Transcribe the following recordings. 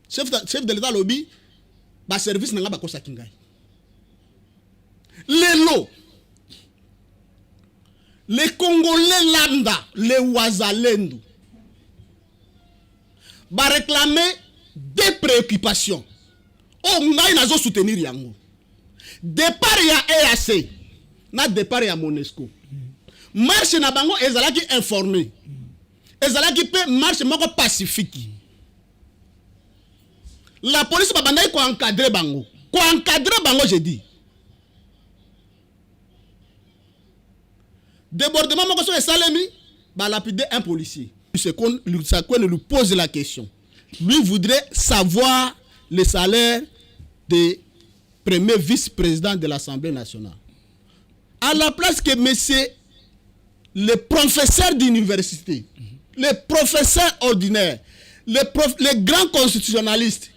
chef de l'État lobby, ba service n'a pas kosa kingai. Les Congolais lambda, les Ouazalendo, ba réclamer des préoccupations. Oh, ngai nazo soutenir yango. Départ ya EAC, na départ ya Monesco. Marche na bango ezalaki informé. Ezalaki pe marche moko pacifique. La police ba bandai ko encadrer bango. Ko encadrer bango je dis. Débordement moko so esalemi ba lapider un policier. Ce qu'on lui pose la question. Lui voudrait savoir le salaire des premiers vice-présidents de l'Assemblée nationale. À la place que monsieur les professeurs d'université, les professeurs ordinaires, les grands constitutionnalistes,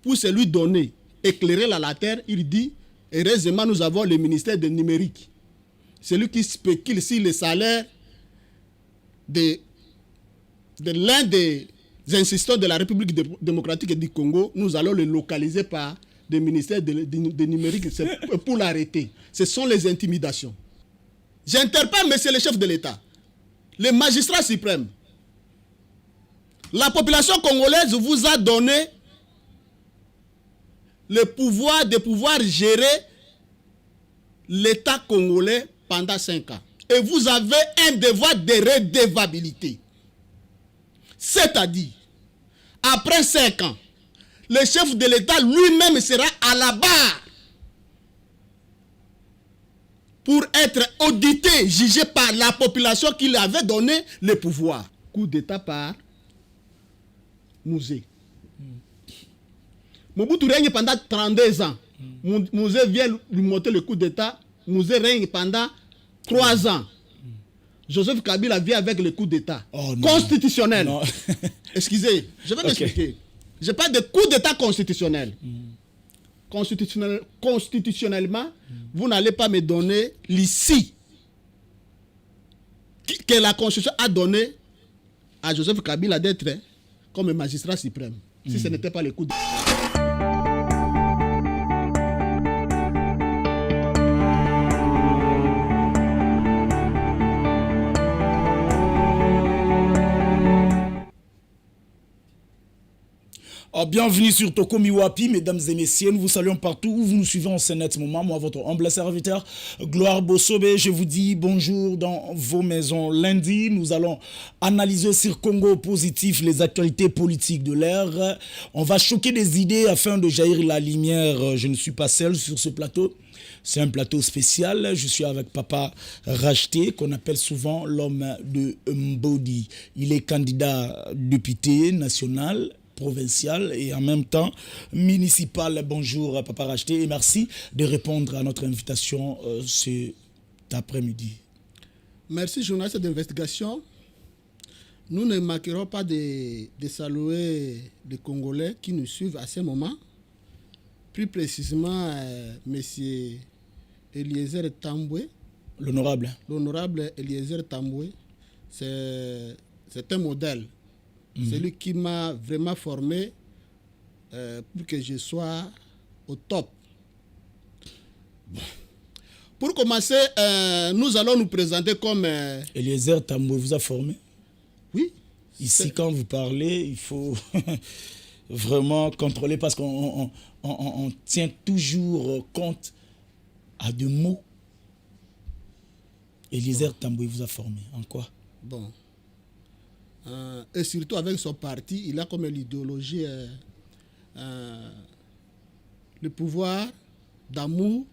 pour se lui donner, éclairer la terre, il dit, heureusement nous avons le ministère du numérique. Celui qui spécule sur les salaires de l'un des insistants de la République démocratique du Congo, nous allons le localiser par des ministères de numérique pour l'arrêter. Ce sont les intimidations. J'interpelle monsieur le chef de l'État, le magistrat suprême. La population congolaise vous a donné le pouvoir de pouvoir gérer l'État congolais pendant 5 ans. Et vous avez un devoir de redevabilité. C'est-à-dire, après 5 ans, le chef de l'État lui-même sera à la barre pour être audité, jugé par la population qui lui avait donné le pouvoir. Coup d'État par Mouzé. Mobutu règne pendant 32 ans. Mouzé vient lui monter le coup d'État. Mouzé règne pendant 3 ans. Joseph Kabila vient avec le coup d'État constitutionnel. Non. Excusez, je vais m'expliquer. Je parle de coup d'État constitutionnel. Constitutionnellement, vous n'allez pas me donner l'ici que la Constitution a donné à Joseph Kabila d'être comme magistrat suprême. Si ce n'était pas le coup d'État. Bienvenue sur Toko Miwapi, mesdames et messieurs. Nous vous saluons partout où vous nous suivez en ce net moment. Moi, votre humble serviteur, Gloire Bossobe, je vous dis bonjour dans vos maisons. Lundi, nous allons analyser sur Congo positif les actualités politiques de l'ère. On va choquer des idées afin de jaillir la lumière. Je ne suis pas seul sur ce plateau. C'est un plateau spécial. Je suis avec Papa Racheté, qu'on appelle souvent l'homme de Mbodi. Il est candidat député national, provincial et en même temps municipal. Bonjour Papa Racheté et merci de répondre à notre invitation cet après-midi. Merci journaliste d'investigation. Nous ne manquerons pas de saluer les Congolais qui nous suivent à ce moment. Plus précisément, monsieur Eliezer Tamboué. L'honorable. L'honorable Eliezer Tamboué, c'est un modèle. C'est lui qui m'a vraiment formé pour que je sois au top. Bon. Pour commencer, nous allons nous présenter comme... Eliezer Tamboué vous a formé? Oui. Ici, quand vous parlez, il faut vraiment contrôler parce qu'on tient toujours compte à deux mots. Eliezer Tamboué vous a formé. En quoi? Bon. Et surtout avec son parti, il a comme l'idéologie le pouvoir d'amour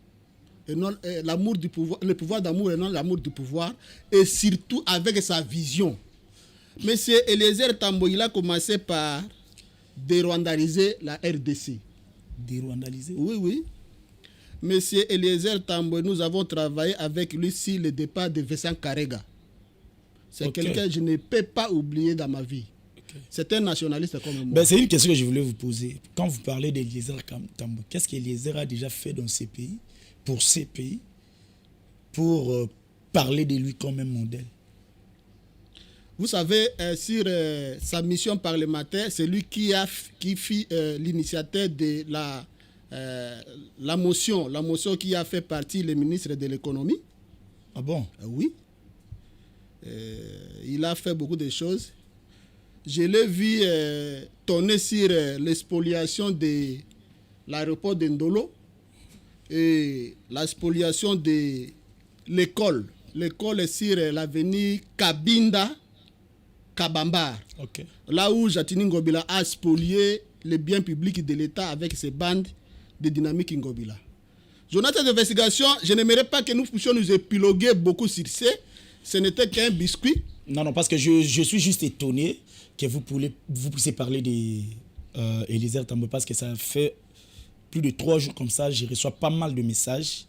et non l'amour du pouvoir, le pouvoir d'amour et non l'amour du pouvoir, et surtout avec sa vision. Monsieur Eliezer Tamboué, il a commencé par dérwandaliser la RDC. Dérwandaliser? Oui, oui. Monsieur Eliezer Tamboué, nous avons travaillé avec lui sur le départ de Vincent Karega. C'est quelqu'un que je ne peux pas oublier dans ma vie. C'est un nationaliste comme moi. C'est une question que je voulais vous poser. Quand vous parlez d'Eliezer Tamboué, qu'est-ce qu'Eliezer a déjà fait dans ces pays, pour parler de lui comme un modèle? Vous savez, sur sa mission parlementaire, c'est lui qui fit l'initiateur de la motion qui a fait partie le ministre de l'économie. Ah bon? Oui. Il a fait beaucoup de choses. Je l'ai vu tourner sur l'expoliation de l'aéroport de Ndolo et la spoliation de l'école. L'école est sur l'avenue Kabinda Kabambar. Okay. Là où Jatini Ngobila a spolié les biens publics de l'État avec ses bandes de dynamique Ngobila. Journaliste d'investigation, je n'aimerais pas que nous puissions nous épiloguer beaucoup sur ça. Ce n'était qu'un biscuit. Non, parce que je suis juste étonné que vous puissiez parler d'Eliezer Tamboué, parce que ça fait plus de 3 jours comme ça, je reçois pas mal de messages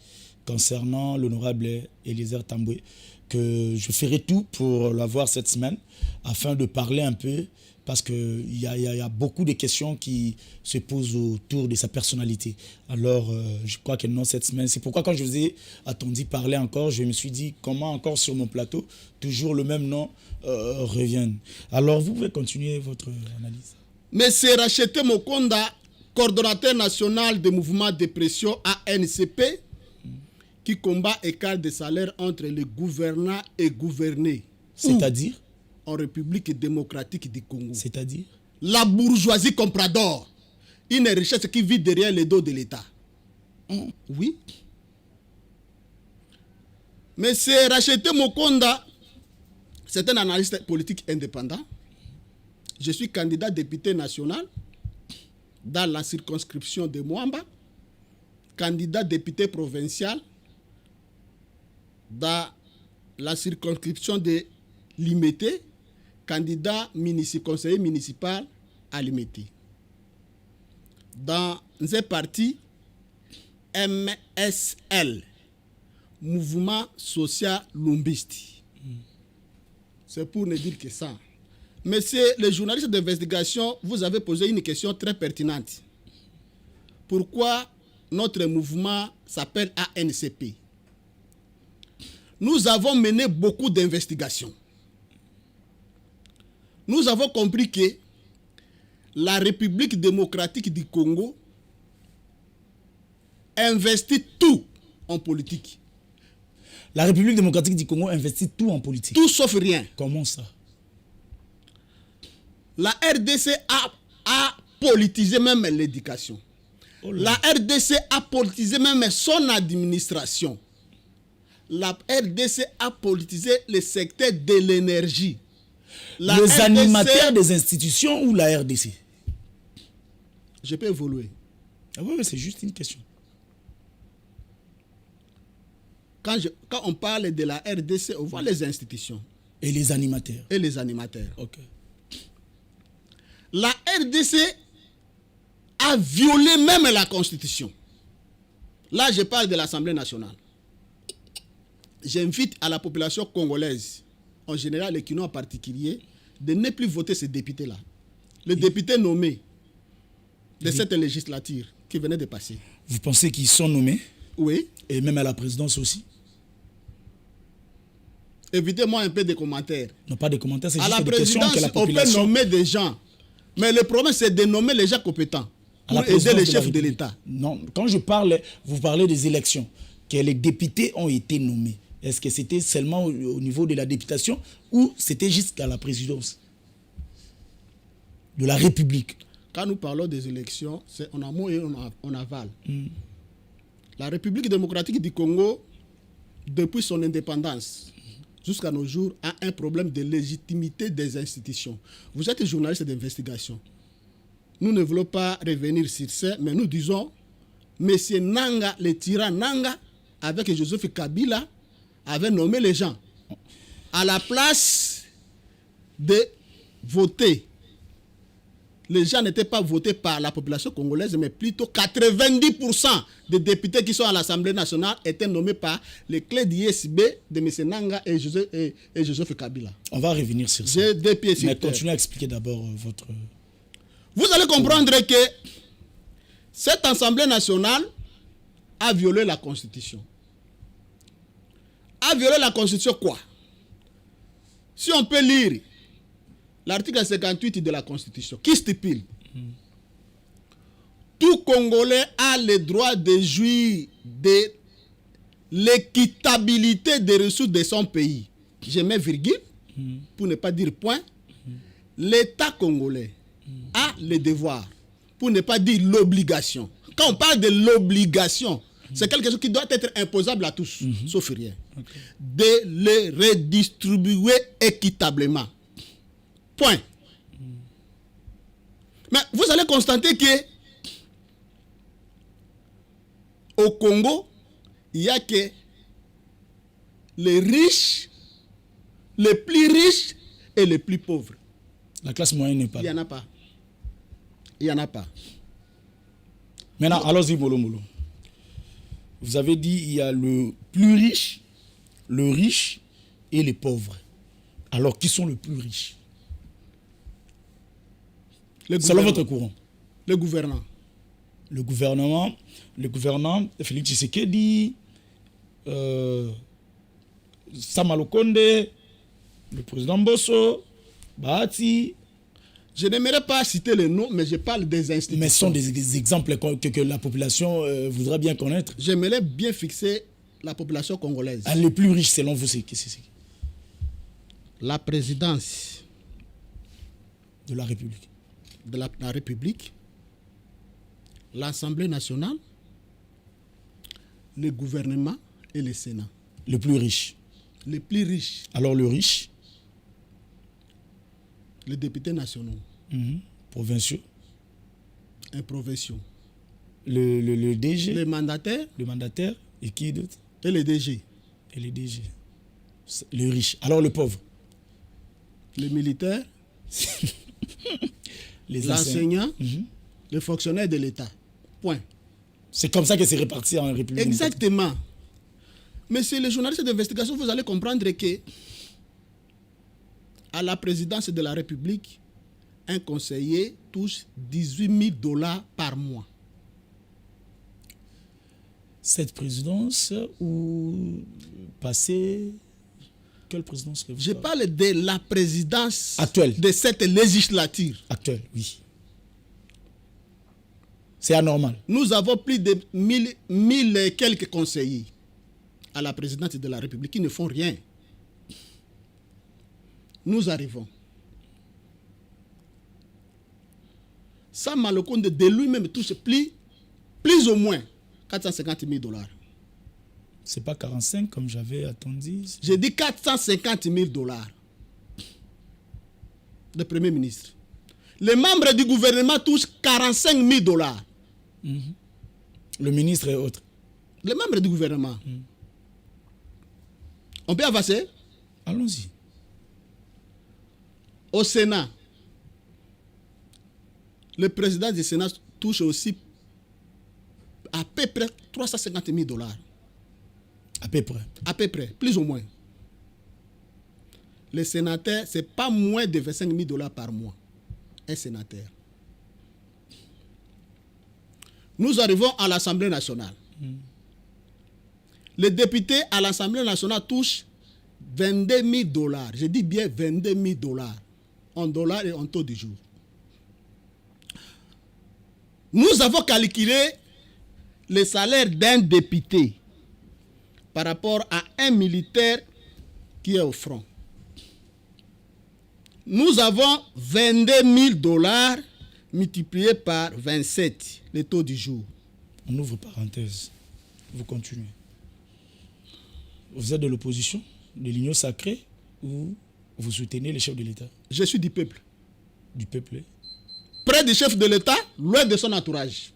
concernant l'honorable Eliezer Tamboué, que je ferai tout pour l'avoir cette semaine, afin de parler un peu, parce qu'il y a beaucoup de questions qui se posent autour de sa personnalité. Alors, je crois que non, cette semaine, c'est pourquoi quand je vous ai attendu parler encore, je me suis dit, comment encore sur mon plateau, toujours le même nom revienne. Alors, vous pouvez continuer votre analyse. Monsieur Rachete Mokonda, coordonnateur national du mouvement de pression ANCP, qui combat écart de salaire entre les gouvernants et gouvernés. C'est-à-dire? En République démocratique du Congo. C'est-à-dire? La bourgeoisie comprador. Une richesse qui vit derrière le dos de l'État. Oui. Monsieur Rachete Mokonda, c'est un analyste politique indépendant. Je suis candidat député national dans la circonscription de Mwamba, candidat député provincial dans la circonscription de Limete, candidat conseiller municipal à Limete. Dans un parti MSL, Mouvement Social Lumbisti. C'est pour ne dire que ça. Monsieur le journaliste d'investigation, vous avez posé une question très pertinente. Pourquoi notre mouvement s'appelle ANCP? Nous avons mené beaucoup d'investigations. Nous avons compris que la République démocratique du Congo investit tout en politique. La République démocratique du Congo investit tout en politique. Tout sauf rien. Comment ça? La RDC a politisé même l'éducation. Oh la RDC a politisé même son administration. La RDC a politisé le secteur de l'énergie. Les animateurs des institutions ou la RDC? Je peux évoluer. Ah oui, c'est juste une question. Quand on parle de la RDC, on voit les institutions. Et les animateurs. Et les animateurs. Ok. La RDC a violé même la Constitution. Là, je parle de l'Assemblée nationale. J'invite à la population congolaise, en général les Kinois en particulier, de ne plus voter ces députés-là. Les députés nommés de cette législature qui venait de passer. Vous pensez qu'ils sont nommés? Oui. Et même à la présidence aussi? Évitez-moi un peu de commentaires. Non, pas de commentaires, c'est juste des questions que la population... On peut nommer des gens. Mais le problème, c'est de nommer les gens compétents pour aider les chefs de l'État. Non, quand je parle, vous parlez des élections, que les députés ont été nommés. Est-ce que c'était seulement au niveau de la députation ou c'était jusqu'à la présidence de la République? Quand nous parlons des élections, c'est en amont et en aval. La République démocratique du Congo, depuis son indépendance jusqu'à nos jours, a un problème de légitimité des institutions. Vous êtes journaliste d'investigation. Nous ne voulons pas revenir sur ça, mais nous disons, M. Nanga, le tyran Nanga, avec Joseph Kabila, avait nommé les gens. À la place de voter, les gens n'étaient pas votés par la population congolaise, mais plutôt 90% des députés qui sont à l'Assemblée nationale étaient nommés par les clés d'ISB de M. Nanga et Joseph Kabila. On va revenir sur ça. J'ai deux pieds sur mais terre. Continuez à expliquer d'abord votre... Vous allez comprendre que cette Assemblée nationale a violé la Constitution. A violé la Constitution quoi? Si on peut lire l'article 58 de la Constitution, qui stipule tout Congolais a le droit de jouir de l'équitabilité des ressources de son pays. Je mets virgule, pour ne pas dire point. L'État congolais a le devoir, pour ne pas dire l'obligation. Quand on parle de l'obligation, c'est quelque chose qui doit être imposable à tous, sauf rien. Okay. De le redistribuer équitablement. Point. Mais vous allez constater que au Congo, il n'y a que les riches, les plus riches et les plus pauvres. La classe moyenne n'est pas là. Il n'y en a pas. Il n'y en a pas. Maintenant, allons-y, Molo Molo. Vous avez dit il y a le plus riche, le riche et les pauvres. Alors, qui sont les plus riches? Selon votre courant. Le gouvernant. Le gouvernement, Félix Tshisekedi, Sama Lukonde, le président Bosso, Bahati. Je n'aimerais pas citer les noms, mais je parle des institutions. Mais ce sont des exemples que la population voudra bien connaître. J'aimerais bien fixer la population congolaise. Les plus riches, selon vous, c'est qui? La présidence de la République. De la République, l'Assemblée nationale, le gouvernement et le Sénat. Les plus riches. Les plus riches. Alors le riche? Les députés nationaux. Provinciaux. Et provinciaux. Le DG. Les mandataires. Le mandataire. Et qui d'autre? Et les DG. Et les DG. Les riches. Alors le pauvre? Les militaires. Les enseignants. Les fonctionnaires de l'État. Point. C'est comme ça que c'est réparti en République. Exactement. Mais c'est les journalistes d'investigation, vous allez comprendre que à la présidence de la République, un conseiller touche 18 000 $ par mois. Cette présidence ou passée, quelle présidence? Je parle de la présidence actuelle de cette législature. Actuelle, oui. C'est anormal. Nous avons plus de 1000 et quelques conseillers à la présidence de la République qui ne font rien. Nous arrivons. Sama Lukonde de lui-même touche plus ou moins 450 000 $. C'est pas 45 comme j'avais attendu. J'ai dit 450 000 $. Le Premier ministre. Les membres du gouvernement touchent 45 000 $. Le ministre et autres. Les membres du gouvernement. On peut avancer? Allons-y. Au Sénat, le président du Sénat touche aussi à peu près 350 000 $. À peu près. À peu près, plus ou moins. Les sénateurs, ce n'est pas moins de 25 000 $ par mois. Un sénateur. Nous arrivons à l'Assemblée nationale. Les députés à l'Assemblée nationale touchent 22 000 $. Je dis bien 22 000 $. En dollars et en taux du jour. Nous avons calculé le salaire d'un député par rapport à un militaire qui est au front. Nous avons 22 000 $ multiplié par 27, le taux du jour. On ouvre parenthèse. Vous continuez. Vous êtes de l'opposition, de l'Union sacrée, ou vous soutenez les chefs de l'État? Je suis du peuple. Du peuple? Près du chef de l'État, loin de son entourage.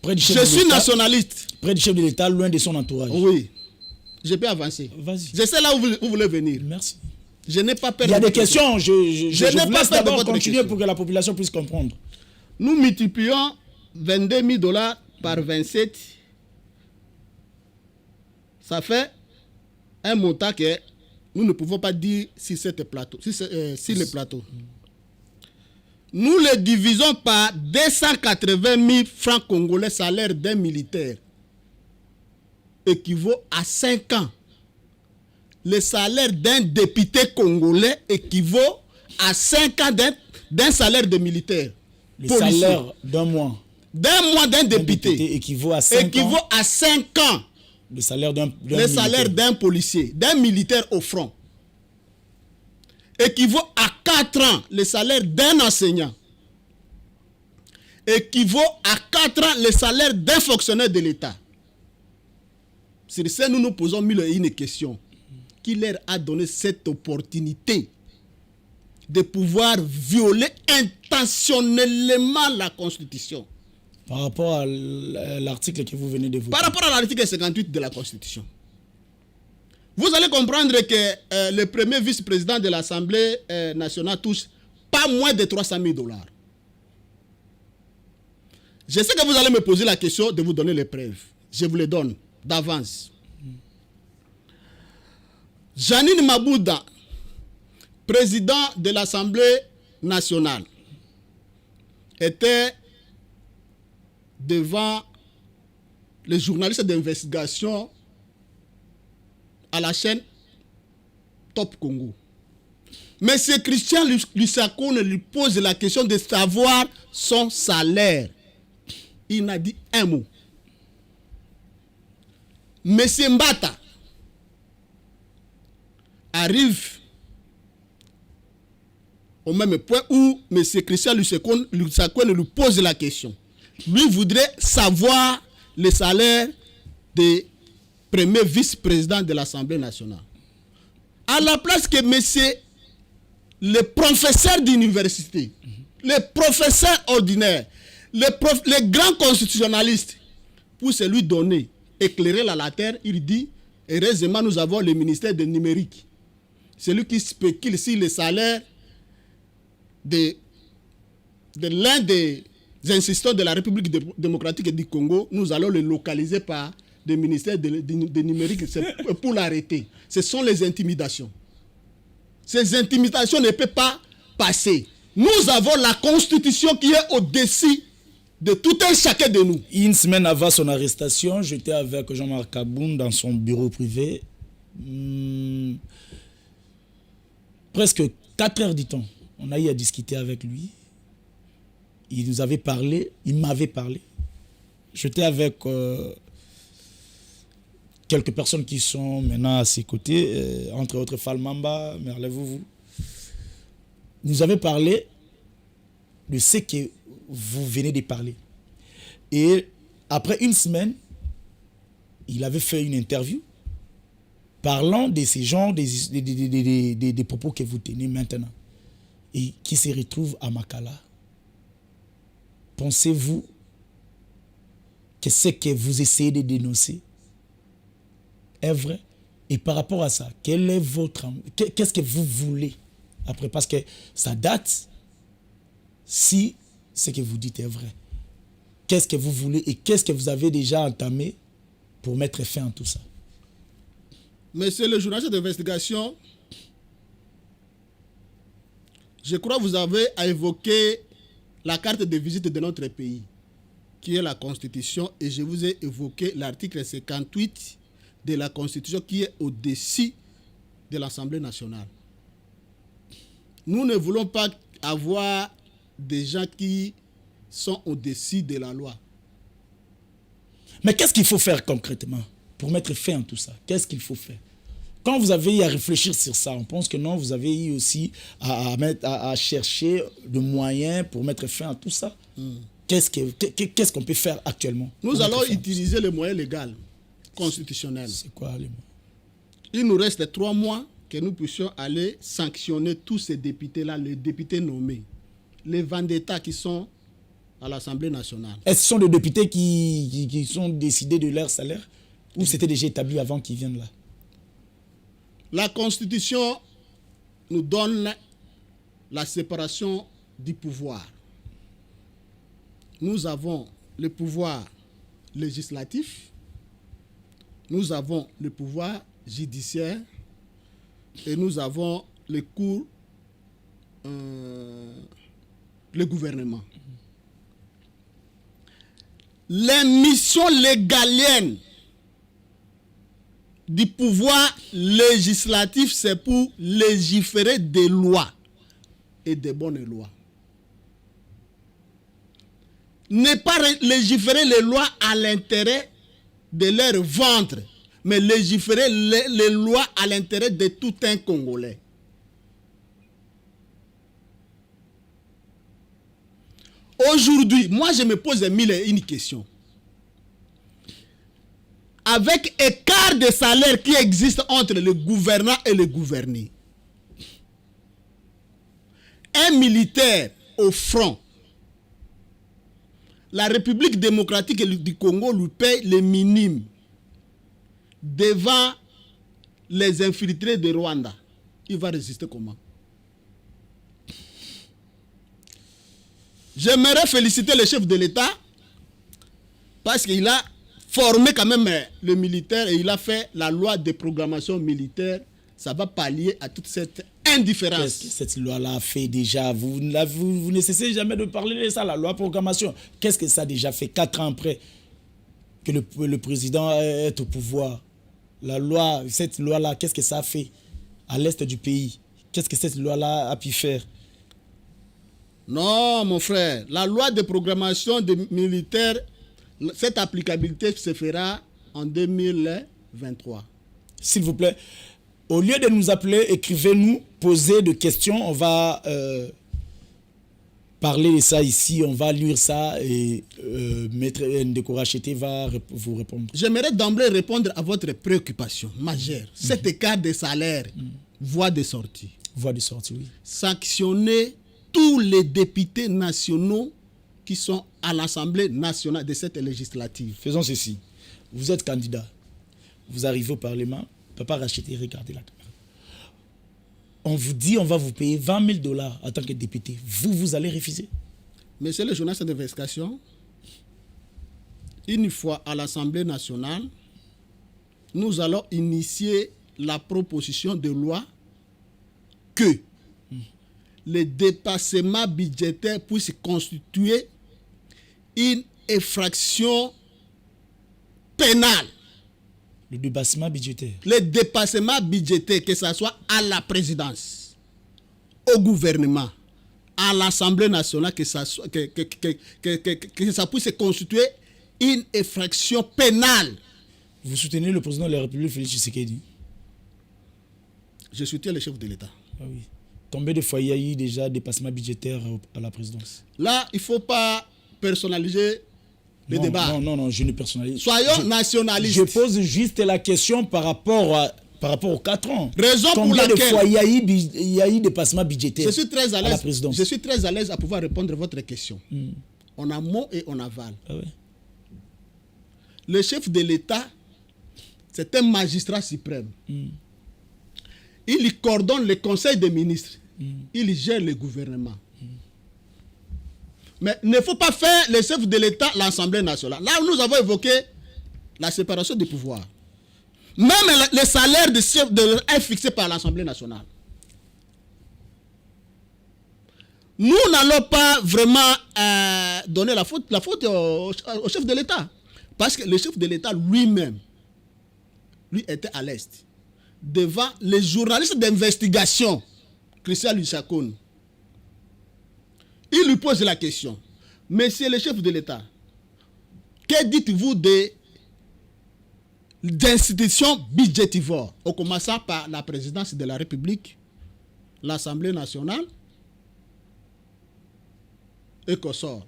Près du chef je suis nationaliste. Près du chef de l'État, loin de son entourage. Oui. Je peux avancer. Vas-y. Je sais là où vous voulez venir. Merci. Je n'ai pas peur. Il y a des questions. Je n'ai vous pas laisse peur de d'abord votre continuer question. pour que la population puisse comprendre. Nous multiplions 22 000 $ par 27. Ça fait un montant que nous ne pouvons pas dire sur le plateau. Nous le divisons par 280 000 francs congolais salaire d'un militaire. Équivaut à 5 ans. Le salaire d'un député congolais équivaut à 5 ans d'un salaire de militaire. Le salaire d'un mois. D'un mois d'un député équivaut à 5 ans. Le salaire d'un policier, d'un militaire au front. Équivaut à 4 ans le salaire d'un enseignant. Équivaut à 4 ans le salaire d'un fonctionnaire de l'État. Sur ça, nous nous posons mille et une questions. Qui leur a donné cette opportunité de pouvoir violer intentionnellement la Constitution? Par rapport à l'article que vous venez d'évoquer. Par rapport à l'article 58 de la Constitution. Vous allez comprendre que le premier vice-président de l'Assemblée nationale touche pas moins de 300 000 $. Je sais que vous allez me poser la question de vous donner les preuves. Je vous les donne d'avance. Janine Mabouda, président de l'Assemblée nationale, était devant les journalistes d'investigation à la chaîne Top Congo. Monsieur Christian Lusakone lui pose la question de savoir son salaire. Il n'a dit un mot. Monsieur Mbata arrive au même point où monsieur Christian Lusakone lui pose la question. Lui voudrait savoir le salaire des premiers vice-présidents de l'Assemblée nationale. À la place que monsieur le professeur d'université, les professeurs ordinaires, les grands constitutionnalistes, pour se lui donner, éclairer la lanterne, il dit, heureusement nous avons le ministère du numérique. Celui qui spécule sur le salaire de l'un des insistants de la République démocratique du Congo, nous allons le localiser par le ministère du numérique pour l'arrêter. Ce sont les intimidations. Ces intimidations ne peuvent pas passer. Nous avons la Constitution qui est au-dessus de tout un chacun de nous. Une semaine avant son arrestation, j'étais avec Jean-Marc Kaboun dans son bureau privé. Presque 4 heures du temps, on a eu à discuter avec lui. Il nous avait parlé, il m'avait parlé. J'étais avec quelques personnes qui sont maintenant à ses côtés, entre autres Falmamba, Merlez-vous. Il nous avait parlé de ce que vous venez de parler. Et après une semaine, il avait fait une interview parlant de ces genres, des propos que vous tenez maintenant et qui se retrouvent à Makala. Pensez-vous que ce que vous essayez de dénoncer est vrai? Et par rapport à ça, qu'est-ce que vous voulez après? Parce que ça date, si ce que vous dites est vrai. Qu'est-ce que vous voulez et qu'est-ce que vous avez déjà entamé pour mettre fin à tout ça? Monsieur le journaliste d'investigation, je crois que vous avez évoqué la carte de visite de notre pays, qui est la Constitution, et je vous ai évoqué l'article 58 de la Constitution qui est au-dessus de l'Assemblée nationale. Nous ne voulons pas avoir des gens qui sont au-dessus de la loi. Mais qu'est-ce qu'il faut faire concrètement pour mettre fin à tout ça? Qu'est-ce qu'il faut faire? Quand vous avez eu à réfléchir sur ça, on pense que non, vous avez eu aussi à chercher des moyens pour mettre fin à tout ça. Qu'est-ce qu'on peut faire actuellement? Nous allons utiliser les moyens légaux, constitutionnels. C'est quoi les moyens? Il nous reste 3 mois que nous puissions aller sanctionner tous ces députés-là, les députés nommés, les vendettas qui sont à l'Assemblée nationale. Est-ce que ce sont des députés qui sont décidés de leur salaire ou c'était déjà établi avant qu'ils viennent là? La Constitution nous donne la séparation du pouvoir. Nous avons le pouvoir législatif, nous avons le pouvoir judiciaire et nous avons le gouvernement. Les missions légaliennes du pouvoir législatif, c'est pour légiférer des lois. et des bonnes lois. Ne pas légiférer les lois à l'intérêt de leur ventre, mais légiférer les lois à l'intérêt de tout un Congolais. Aujourd'hui, moi je me pose mille et une questions. Avec écart de salaire qui existe entre le gouvernant et le gouverné, un militaire au front, la République démocratique du Congo lui paye le minimum devant les infiltrés de Rwanda. Il va résister comment? J'aimerais féliciter le chef de l'État parce qu'il a formé quand même le militaire et il a fait la loi de programmation militaire. Ça va pallier à toute cette indifférence. Qu'est-ce que cette loi-là a fait déjà? Vous ne cessez jamais de parler de ça, la loi de programmation. Qu'est-ce que ça a déjà fait 4 ans après que le président est au pouvoir? Cette loi-là, qu'est-ce que ça a fait à l'est du pays? Qu'est-ce que cette loi-là a pu faire? Non, mon frère. La loi de programmation des militaires, cette applicabilité se fera en 2023. S'il vous plaît, au lieu de nous appeler, écrivez-nous, posez des questions. On va parler de ça ici, on va lire ça et Maître Ndeko Rachete va vous répondre. J'aimerais d'emblée répondre à votre préoccupation majeure. Cet écart de salaire, voie de sortie. Voie de sortie, oui. Sanctionner tous les députés nationaux qui sont à l'Assemblée nationale de cette législative. Faisons ceci. Vous êtes candidat. Vous arrivez au Parlement. Papa Rachete, regardez la caméra. On vous dit, on va vous payer 20 000 $ en tant que député. Vous allez refuser? Monsieur le journaliste d'investigation, une fois à l'Assemblée nationale, nous allons initier la proposition de loi que les dépassements budgétaires puissent constituer une infraction pénale. Le dépassement budgétaire. Le dépassement budgétaire, que ce soit à la présidence, au gouvernement, à l'Assemblée nationale, que ça puisse constituer une infraction pénale. Vous soutenez le président de la République, Félix Tshisekedi? Je soutiens le chef de l'État. Ah oui. Combien de fois il y a eu déjà dépassement budgétaire à la présidence? Là, il ne faut pas personnaliser le débat. Non, je ne personnalise. Soyons nationalistes. Je pose juste la question par rapport aux 4 ans. Raison pour laquelle... Combien de fois il y a eu dépassement budgétaire à la présidence? Je suis très à l'aise à pouvoir répondre à votre question. En amont et en aval. Ah ouais. Le chef de l'État, c'est un magistrat suprême. Il coordonne le conseil des ministres. Il gère le gouvernement. Mais il ne faut pas faire le chef de l'État l'Assemblée nationale. Là où nous avons évoqué la séparation des pouvoirs. Même le salaire du chef de l'État est fixé par l'Assemblée nationale. Nous n'allons pas vraiment donner la faute au chef de l'État. Parce que le chef de l'État lui-même, lui était à l'Est. Devant les journalistes d'investigation, Christian Lusakoun, il lui pose la question. Monsieur le chef de l'État, que dites-vous d'institutions budgétivores, en commençant par la présidence de la République, l'Assemblée nationale et qu'au sort?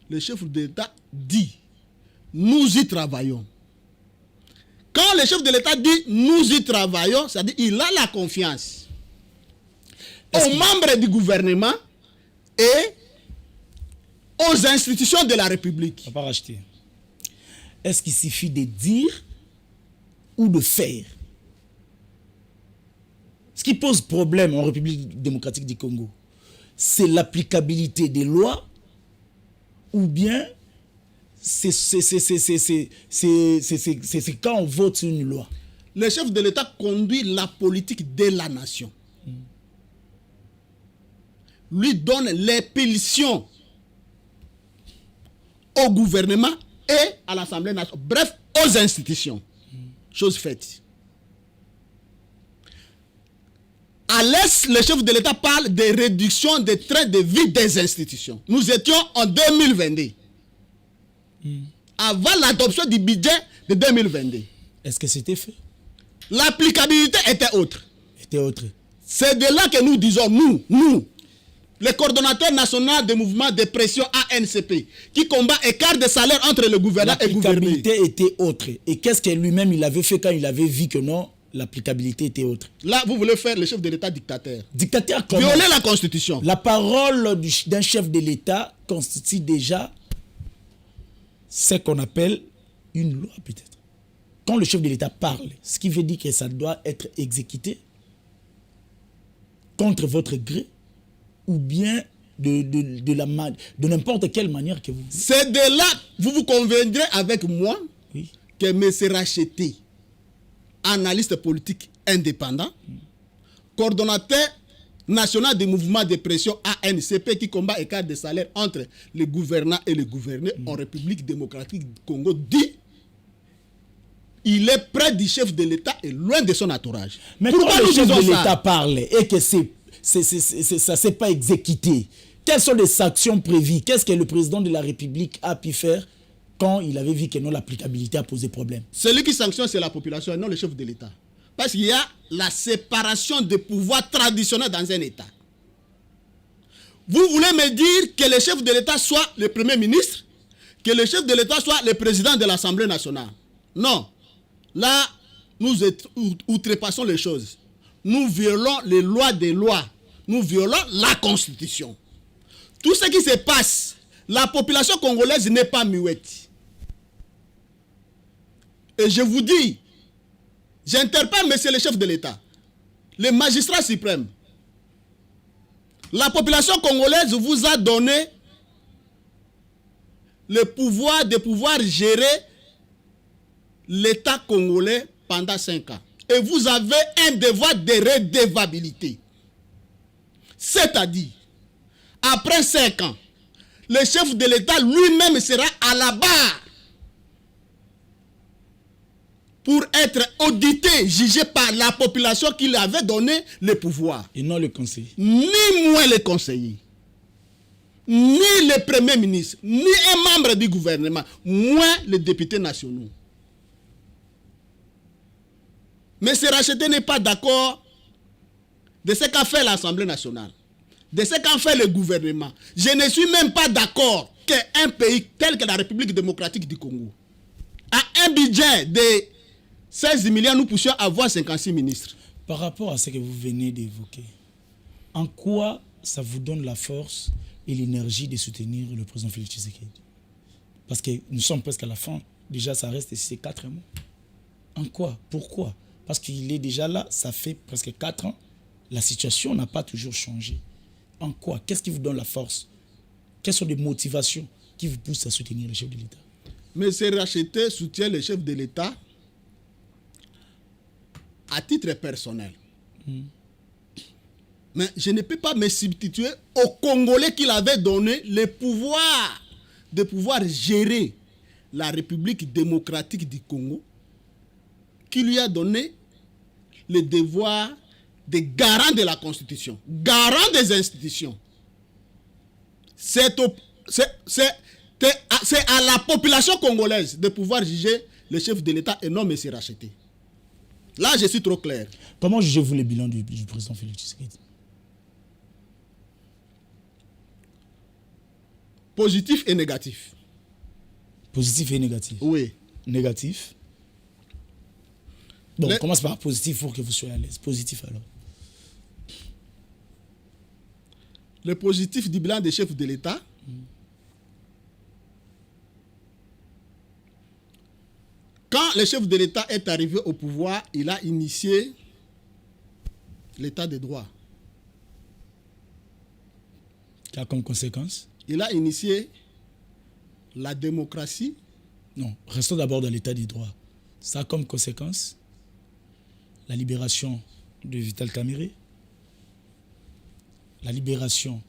Le chef de l'État dit, nous y travaillons. Quand le chef de l'État dit nous y travaillons, c'est-à-dire qu'il a la confiance aux membres du gouvernement et aux institutions de la République. On va pas racheter. Est-ce qu'il suffit de dire ou de faire? Ce qui pose problème en République démocratique du Congo, c'est l'applicabilité des lois ou bien c'est quand on vote une loi. Le chef de l'État conduit la politique de la nation. Lui donne les pulsions au gouvernement et à l'Assemblée nationale. Bref, aux institutions. Chose faite. À l'Est, le chef de l'État parle de réduction des trains de vie des institutions. Nous étions en 2022. Avant l'adoption du budget de 2022. Est-ce que c'était fait? L'applicabilité était autre. Était autre. C'est de là que nous disons, nous, le coordonnateur national des mouvements de pression ANCP, qui combat écart de salaire entre le gouverneur et le gouverné. L'applicabilité était autre. Et qu'est-ce que lui-même il avait fait quand il avait vu que non, l'applicabilité était autre? Là, vous voulez faire le chef de l'État dictateur. Dictateur comment? Violer la Constitution. La parole d'un chef de l'État constitue déjà ce qu'on appelle une loi peut-être. Quand le chef de l'État parle, ce qui veut dire que ça doit être exécuté contre votre gré ou bien de n'importe quelle manière que vous... C'est de là, vous vous conviendrez avec moi, Oui. que M. Racheté, analyste politique indépendant, coordonnateur national des mouvements de pression ANCP qui combat écart de salaire entre le gouvernant et le gouverné en République démocratique du Congo, dit il est près du chef de l'État et loin de son entourage. Mais pourquoi quand le nous chef disons de ça? l'État parle et que ça ne s'est pas exécuté, quelles sont les sanctions prévues? Qu'est-ce que le président de la République a pu faire quand il avait vu que non, l'applicabilité a posé problème? Celui qui sanctionne, c'est la population et non le chef de l'État. Parce qu'il y a la séparation des pouvoirs traditionnels dans un État. Vous voulez me dire que le chef de l'État soit le Premier ministre, que le chef de l'État soit le président de l'Assemblée nationale? Non. Là, nous outrepassons les choses. Nous violons les lois des lois. Nous violons la Constitution. Tout ce qui se passe, la population congolaise n'est pas muette. Et je vous dis, j'interpelle monsieur le chef de l'État, le magistrat suprême. La population congolaise vous a donné le pouvoir de pouvoir gérer l'État congolais pendant 5 ans. Et vous avez un devoir de redevabilité. C'est-à-dire, après 5 ans, le chef de l'État lui-même sera à la barre pour être audité, jugé par la population qui lui avait donné le pouvoir. Et non le conseiller. Ni moins le conseiller, ni le premier ministre, ni un membre du gouvernement, moins les députés nationaux. Mais ce racheté n'est pas d'accord de ce qu'a fait l'Assemblée nationale, de ce qu'a fait le gouvernement. Je ne suis même pas d'accord qu'un pays tel que la République démocratique du Congo a un budget de 16 milliards, nous puissions avoir 56 ministres. Par rapport à ce que vous venez d'évoquer, en quoi ça vous donne la force et l'énergie de soutenir le président Félix Tshisekedi? Parce que nous sommes presque à la fin. Déjà, ça reste ici 4 mois. En quoi? Pourquoi? Parce qu'il est déjà là, ça fait presque 4 ans. La situation n'a pas toujours changé. En quoi? Qu'est-ce qui vous donne la force? Quelles sont les motivations qui vous poussent à soutenir le chef de l'État? M. Racheté soutient le chef de l'État à titre personnel. Mais je ne peux pas me substituer aux Congolais qu'il avait donné le pouvoir de pouvoir gérer la République démocratique du Congo, qui lui a donné le devoir de garant de la Constitution, garant des institutions. C'est à la population congolaise de pouvoir juger le chef de l'État et non M. Racheté. Là, je suis trop clair. Comment jugez-vous le bilan du président Félix Tshisekedi? Positif et négatif. Positif et négatif? Oui. Négatif? Bon, on commence par positif pour que vous soyez à l'aise. Positif alors. Le positif du bilan des chefs de l'État, quand le chef de l'État est arrivé au pouvoir, il a initié l'État de droit. Qui a comme conséquence? Il a initié la démocratie. Non, restons d'abord dans l'État de droit. Ça a comme conséquence la libération de Vital Kamerhe, la libération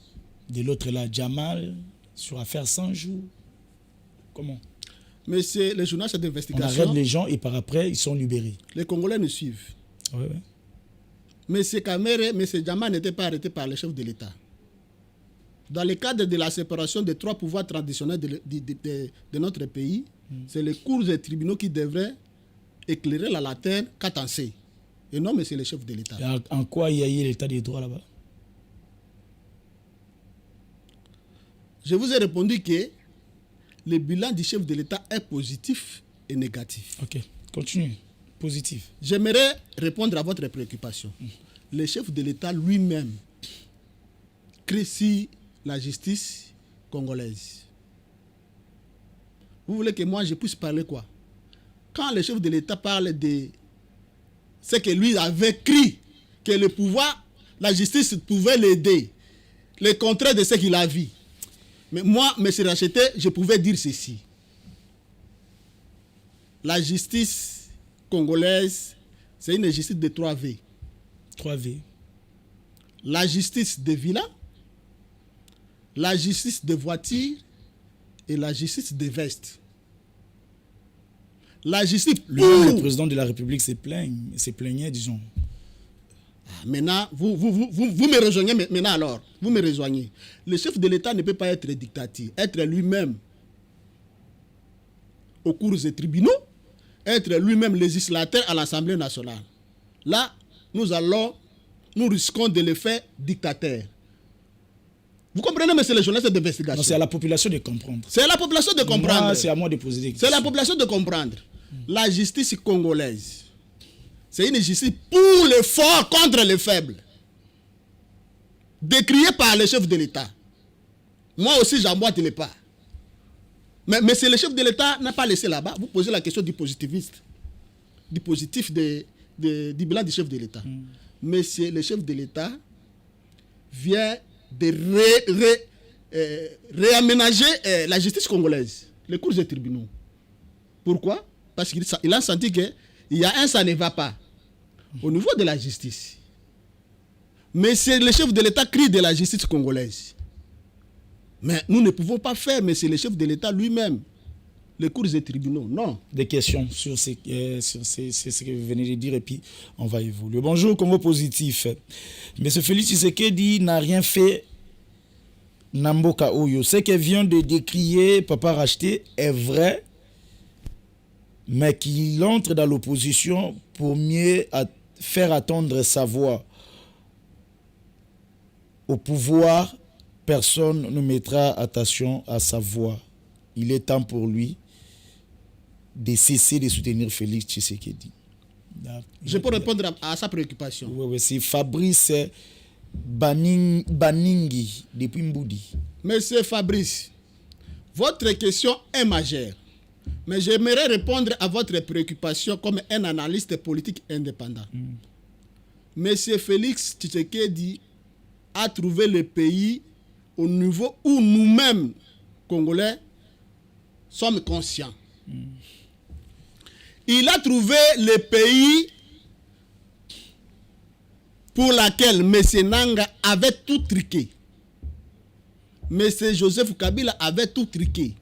de l'autre là, Jamal, sur affaire 100 jours. Comment? Mais c'est les journalistes On d'investigation. arrête les gens et par après, ils sont libérés. Les Congolais nous suivent. Ouais. M. Kamere, M. Djama n'étaient pas arrêtés par le chef de l'État. Dans le cadre de la séparation des trois pouvoirs traditionnels de notre pays, c'est les cours et tribunaux qui devraient éclairer la lanterne quand on sait. Et non, mais c'est le chef de l'État. En quoi il y a eu l'état des droits là-bas? Je vous ai répondu que le bilan du chef de l'État est positif et négatif. Ok, continue. Positif. J'aimerais répondre à votre préoccupation. Le chef de l'État lui-même crie sur la justice congolaise. Vous voulez que moi je puisse parler quoi? Quand le chef de l'État parle de ce que lui avait cru, que le pouvoir, la justice pouvait l'aider, le contraire de ce qu'il a vu. Mais moi, M. Racheté, je pouvais dire ceci. La justice congolaise, c'est une justice de 3V. 3V. La justice de villa, la justice de voiture et la justice de veste. La justice Le président de la République se plaignait, disons. Maintenant, vous me rejoignez maintenant alors. Vous me rejoignez. Le chef de l'État ne peut pas être dictateur. Être lui-même aux cours des tribunaux, être lui-même législateur à l'Assemblée nationale. Là, nous risquons de le faire dictateur. Vous comprenez, mais c'est les journalistes d'investigation. C'est à la population de comprendre. C'est à la population de comprendre. Moi, c'est à moi de poser des questions. C'est à la population de comprendre. La justice congolaise, c'est une justice pour les forts contre les faibles. Décriée par le chef de l'État. Moi aussi, j'emboîte les pas. Mais c'est le chef de l'État n'a pas laissé là-bas. Vous posez la question du positiviste, du positif du bilan du chef de l'État. Mais c'est le chef de l'État vient de réaménager la justice congolaise, les cours et tribunaux. Pourquoi? Parce qu'il a senti qu'il y a ça ne va pas au niveau de la justice. Mais c'est le chef de l'État crie de la justice congolaise. Mais nous ne pouvons pas faire, mais c'est le chef de l'État lui-même, les cours et tribunaux. Non. Des questions sur ce que vous venez de dire et puis on va évoluer. Bonjour, Congo Positif. M. Félix Tshisekedi n'a rien fait Namboka Oyo. Ce que vient de décrier Papa Racheté est vrai, mais qu'il entre dans l'opposition pour mieux faire attendre sa voix. Au pouvoir, personne ne mettra attention à sa voix. Il est temps pour lui de cesser de soutenir Félix Tshisekedi. Je peux répondre à sa préoccupation. Oui, c'est Fabrice Baningi depuis Mboudi. Monsieur Fabrice, votre question est majeure. Mais j'aimerais répondre à votre préoccupation comme un analyste politique indépendant. Monsieur Félix Tshisekedi a trouvé le pays au niveau où nous-mêmes, Congolais, sommes conscients. Il a trouvé le pays pour lequel M. Nanga avait tout triqué. M. Joseph Kabila avait tout triqué.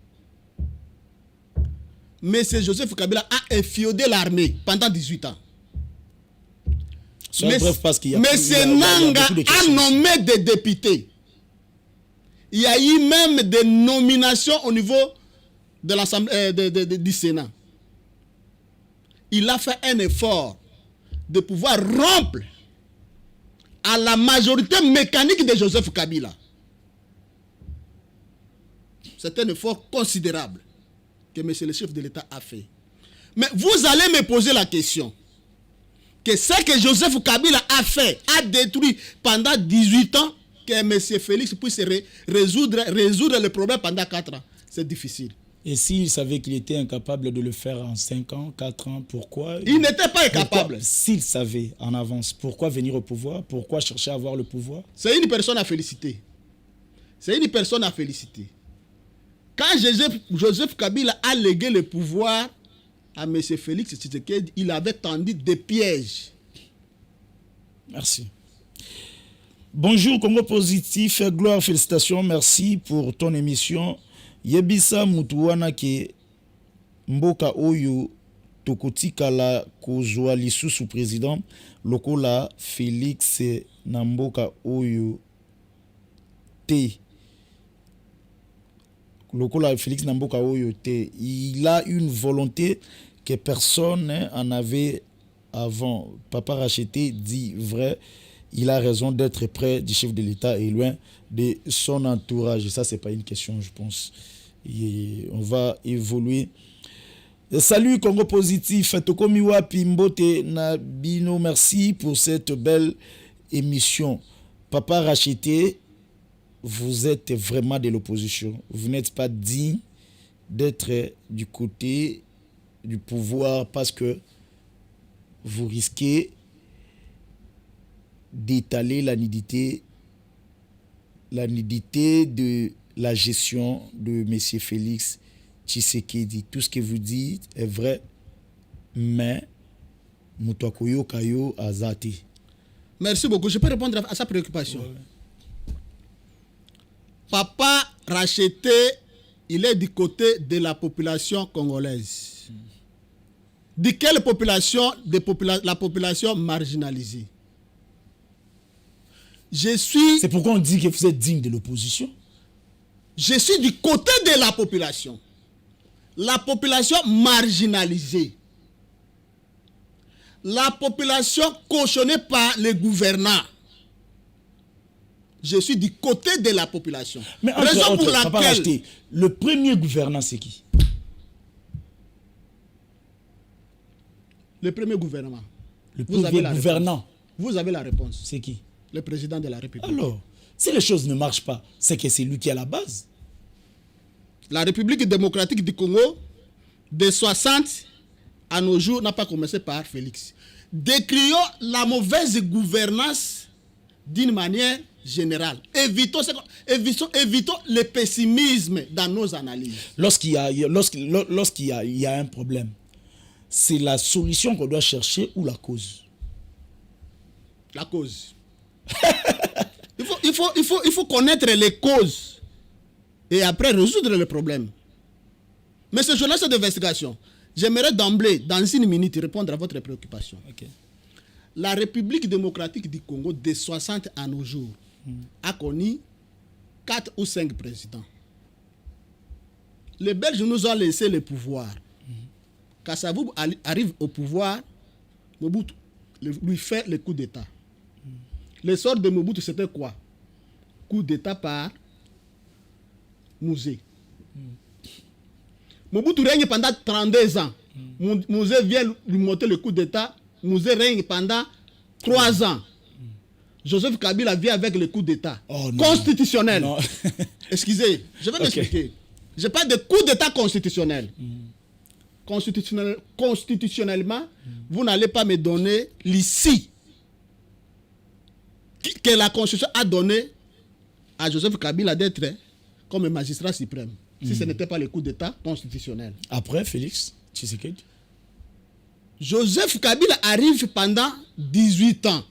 M. Joseph Kabila a infiodé l'armée pendant 18 ans. M. Nanga a nommé des députés. Il y a eu même des nominations au niveau de l'Assemblée du Sénat. Il a fait un effort de pouvoir rompre à la majorité mécanique de Joseph Kabila. C'est un effort considérable que M. le chef de l'État a fait. Mais vous allez me poser la question que ce que Joseph Kabila a fait, a détruit pendant 18 ans, que M. Félix puisse résoudre le problème pendant 4 ans. C'est difficile. Et s'il savait qu'il était incapable de le faire en 5 ans, 4 ans, pourquoi? Il n'était pas incapable. S'il savait en avance, pourquoi venir au pouvoir? Pourquoi chercher à avoir le pouvoir? C'est une personne à féliciter. C'est une personne à féliciter. Quand Joseph Kabila a légué le pouvoir à M. Félix Tshisekedi, il avait tendu des pièges. Merci. Bonjour Congo Positif, gloire, félicitations, merci pour ton émission. Yebisa Mutuwana ke Mboka Oyo tokotikala kozwa lisusu président lokola Félix Namboka oyo te. Lokola Félix Namboka oyo te. Il a une volonté que personne en avait avant. Papa Racheté dit vrai. Il a raison d'être près du chef de l'État et loin de son entourage. Et ça, c'est pas une question, je pense. Et on va évoluer. Salut Congo Positif, Tokomiwa Pimbote Nabino, merci pour cette belle émission. Papa Racheté, vous êtes vraiment de l'opposition. Vous n'êtes pas digne d'être du côté du pouvoir parce que vous risquez d'étaler la nudité de la gestion de M. Félix Tshisekedi. Tout ce que vous dites est vrai, mais Moutakoyo Kayo Azati. Merci beaucoup. Je peux répondre à sa préoccupation. Ouais. Papa Racheté, il est du côté de la population congolaise. De quelle population? La population marginalisée. C'est pourquoi on dit que vous êtes digne de l'opposition. Je suis du côté de la population. La population marginalisée. La population cautionnée par les gouvernants. Je suis du côté de la population. Mais raison pour laquelle le premier gouvernant, c'est qui? Le premier gouvernement. Le premier gouvernant. Vous avez la réponse. C'est qui? Le président de la République. Alors, si les choses ne marchent pas, c'est que c'est lui qui est à la base. La République démocratique du Congo, de 60 à nos jours, n'a pas commencé par Félix. Décrions la mauvaise gouvernance d'une manière générale. Évitons le pessimisme dans nos analyses. Lorsqu'il y a un problème, c'est la solution qu'on doit chercher ou la cause? La cause. il faut connaître les causes et après résoudre le problème. Mais ce journaliste d'investigation, j'aimerais d'emblée, dans une minute, répondre à votre préoccupation. Okay. La République démocratique du Congo, de 60 à nos jours, a connu 4 ou 5 présidents. Les Belges nous ont laissé le pouvoir. Quand Kasavubu arrive au pouvoir, Mobutu lui fait le coup d'État. Le sort de Mobutu, c'était quoi? Coup d'État par Mouzé. Mobutu règne pendant 32 ans. Mouzé vient lui monter le coup d'État. Mouzé règne pendant 3 ans. Joseph Kabila vient avec le coup d'État constitutionnel. Non. Excusez, je vais m'expliquer. Je parle de coup d'État constitutionnel. Constitutionnellement, vous n'allez pas me donner l'issue que la Constitution a donné à Joseph Kabila d'être comme magistrat suprême. Si ce n'était pas le coup d'État constitutionnel. Après Félix Tshisekedi, Joseph Kabila arrive pendant 18 ans.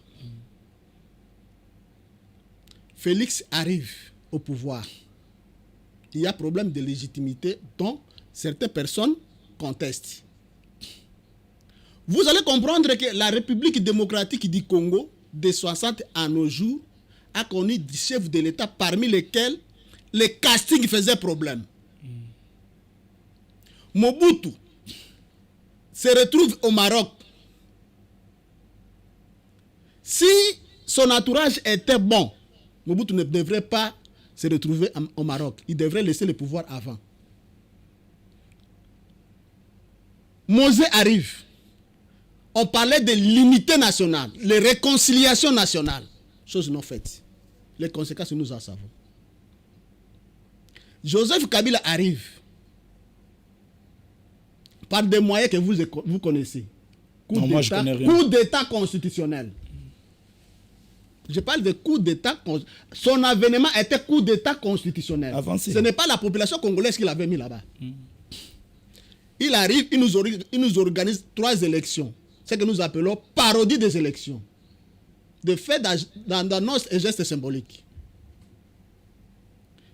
Félix arrive au pouvoir. Il y a problème de légitimité dont certaines personnes contestent. Vous allez comprendre que la République démocratique du Congo, de 60 à nos jours, a connu des chefs de l'État parmi lesquels les castings faisaient problème. Mobutu se retrouve au Maroc. Si son entourage était bon, Mobutu ne devrait pas se retrouver au Maroc. Il devrait laisser le pouvoir avant. Mosé arrive. On parlait de l'unité nationale, de réconciliation nationale. Chose non faite. Les conséquences, nous en savons. Joseph Kabila arrive par des moyens que vous connaissez. Coup d'État constitutionnel. Je parle de coup d'État. Son avènement était coup d'État constitutionnel. Avancé. Ce n'est pas la population congolaise qui l'avait mis là-bas. Il arrive, il nous organise 3 élections. Ce que nous appelons parodie des élections. De fait d'annonces et gestes symboliques.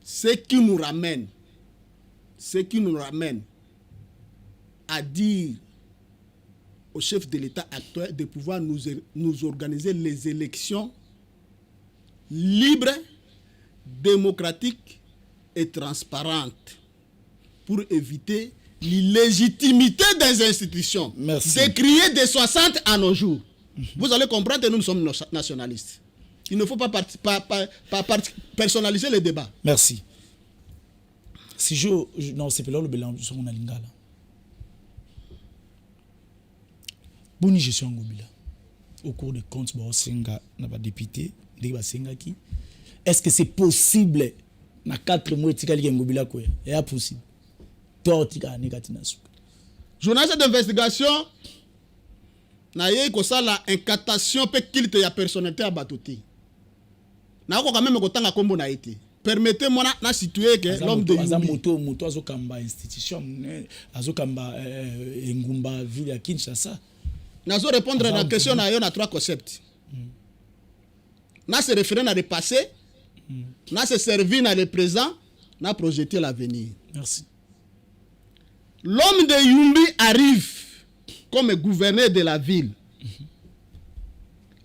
Ce qui nous ramène à dire au chef de l'État actuel de pouvoir nous organiser les élections libres, démocratiques et transparentes pour éviter l'illégitimité des institutions. Merci. Décriée des 60 à nos jours. Vous allez comprendre que nous sommes nationalistes. Il ne faut pas personnaliser le débat. Merci. Si non, c'est pas là le bilan, je suis en lingala. Boni gestion ngobila. Au cours des comptes, Senga n'a pas député, qui. Est-ce que c'est possible na 4 mois tikali ngobila quoi? C'est possible. Tortika négatina suka. Journaliste d'investigation na yé ko ça la incantation pe kilte ya personnalité à batoti. Na ko quand même ko tanga kombo na été. Permettez-moi na situer que l'homme de Yumbi moto azokamba institution azokamba engumba ville ya Kinshasa. Nazo répondre à la question na yo na 3 concepts. Na se référer na le passé, na se servir na le présent, na projeter l'avenir. Merci. L'homme de Yumbi arrive comme gouverneur de la ville.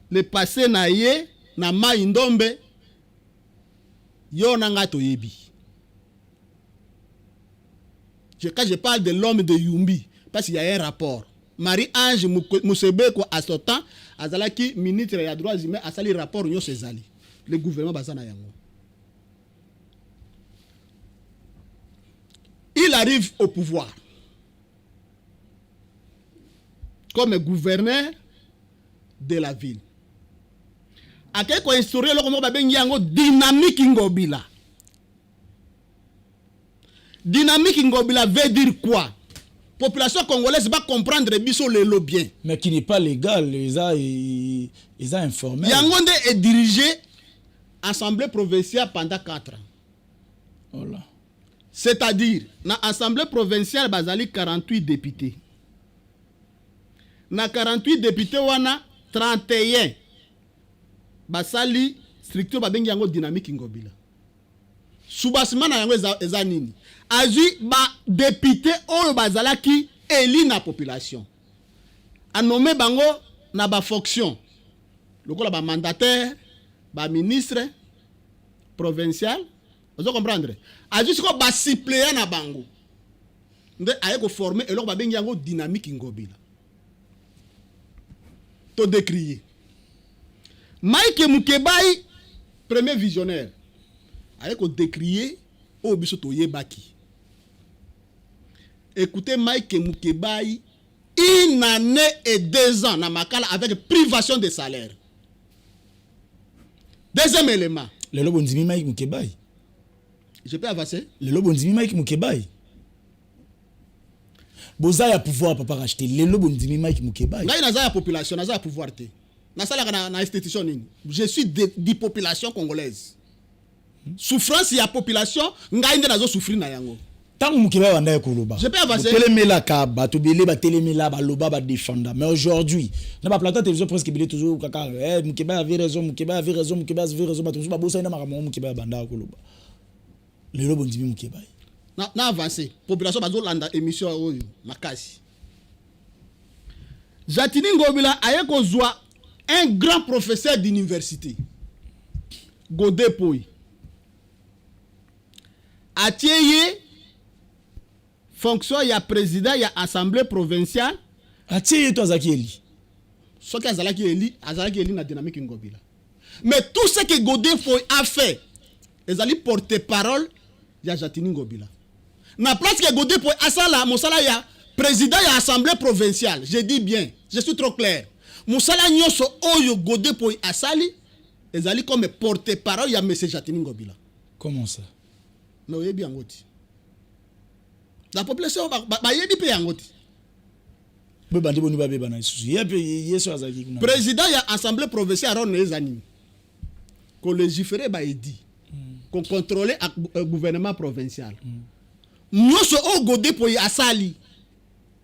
Le passé na ye na Maïndombe yo nanga toyebi. Quand je parle de l'homme de Yumbi, parce qu'il y a un rapport. Marie-Ange Moussebeko à ce temps, azalaki ministre ya droits humains a sali rapport nyo sezali. Le gouvernement bazana yango. Il arrive au pouvoir comme gouverneur de la ville. A quelque instauré le comment babengi yango dynamique ngobila. Dynamique ngobila veut dire quoi? Population congolaise va comprendre biso le bien. Mais qui n'est pas légal, ils ont informé. Yangonde est dirigé Assemblée provinciale pendant 4 ans. Voilà. C'est-à-dire, dans l'Assemblée provinciale, bazali 48 députés. Dans 48 députés, on a 31. Basali, structure babengi yango dynamique ngobila. Soubasima na yango eza nini? Azui ba député oyo bazalaki éli na population. A nommé bango na ba fonction. Lokola ba mandataire, ba ministre provincial, vous comprendre? Azui siko ba suppléant na bango. Nde aye ko former eloko babengi yango dynamique ngobila. To décrier. Mike Mukebai, premier visionnaire, aye ko décrier au biso to yebaki. Écoutez Mike Mukebai, 1 année et 2 ans na makala avec privation de salaire. Deuxième élément. Le lobondimi Mike Mukebai. Je peux avancer? Le lobondimi Mike Mukebai. Boza ya pouvoir papa racheter. Le lobondimi Mike Mukebai. Ngai naza ya population, naza ya pouvoir te. Nasala na institution nini. Je suis de population congolaise. Souffrance ya population, ngai nde nazo souffrir na yango. Tant Mukebai wanda koloba. Je peux avancer. Telemela ka bato belé ba telemela ba loba ba défendre. Mais aujourd'hui, na ba plateau télévision presque belé toujours kaka Mukebai avait raison, Mukebai avait raison, Mukebai avait raison, bato ba bosa ina makambo Mukebai banda koloba. Le lobondimi Mukebai. Na avancer. Population bazo landa émission oyo makasi. Jatini Ngobila aye kozwa un grand professeur d'université. Godé Poy. Atieye fonction ya président ya assemblée provinciale. Atieye to azaki eli. Ce qu'azalaki eli na dynamique Ngobila. Mais tout ce que Godé Poy a fait, ils allaient porter parole ya Jatini Ngobila. Na place que Godé Poy asala mosala ya président ya assemblée provinciale. Je dis bien, je suis trop clair. Mosala nyoso oyo Godé Poy asali, ils allaient comme porter parole ya monsieur Jatini Ngobila. Comment ça? Non, yebi angoti. La population ba yebi pe angoti. Be bandi boni ba be bana isusu. Yeso azaki kuna. Président ya assemblée provinciale ron ezani. Ko légiférer ba edi. Ko contrôler gouvernement provincial. Nyoso o Godé Poy asali.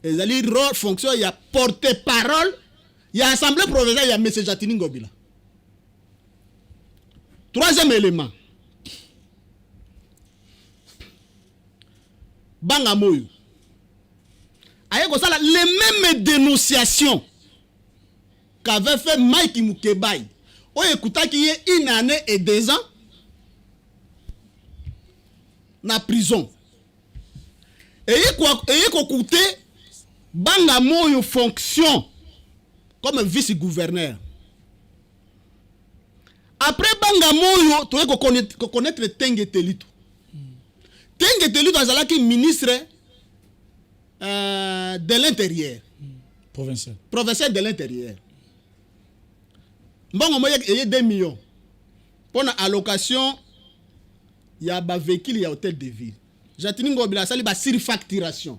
Ils allaient rôle fonction ya porter parole ya assemblée provinciale ya monsieur Jatini Ngobila. Troisième élément. Bangamoyo les mêmes dénonciations qu'avait fait Mike Mukebai. On écoute qu'il y a 1 année et 2 ans na prison. Et il écouté Banga Moyo fonction comme vice-gouverneur. Après Banga Moyo, tu dois connaître Tengue Telito. Tengue Telito est ministre de l'Intérieur. Provincial de l'Intérieur. Bon, il y a 2 millions. Pour l'allocation, il y a un véhicule, il y a un hôtel de ville. Jatini Ngobila, ça, il y a une surfacturation.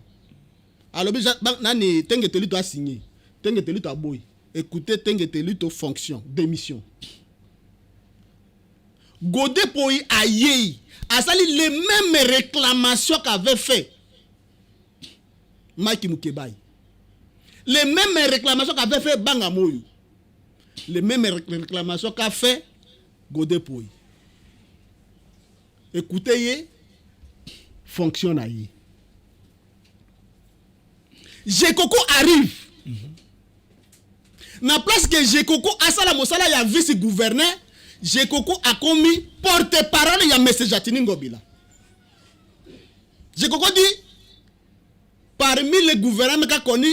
Alors, Tengue Telito a signé. Tengue Telito a boy. Écoutez, Tengue Telito fonction, démission. Godé Poyi a yé. A sali les mêmes réclamations qu'avait fait Mike Mukebai. Les mêmes réclamations qu'avait fait Banga Moyo. Les mêmes réclamations qu'a fait Godé Poyi. Écoutez, fonctionne à y. Jekoko arrive. Na place que Jekoko Asala Mosala ya vice-gouverneur, Jekoko a commis porte-parole il y a M. Jatini Ngobila. Jekoko dit parmi les gouvernements qu'a connu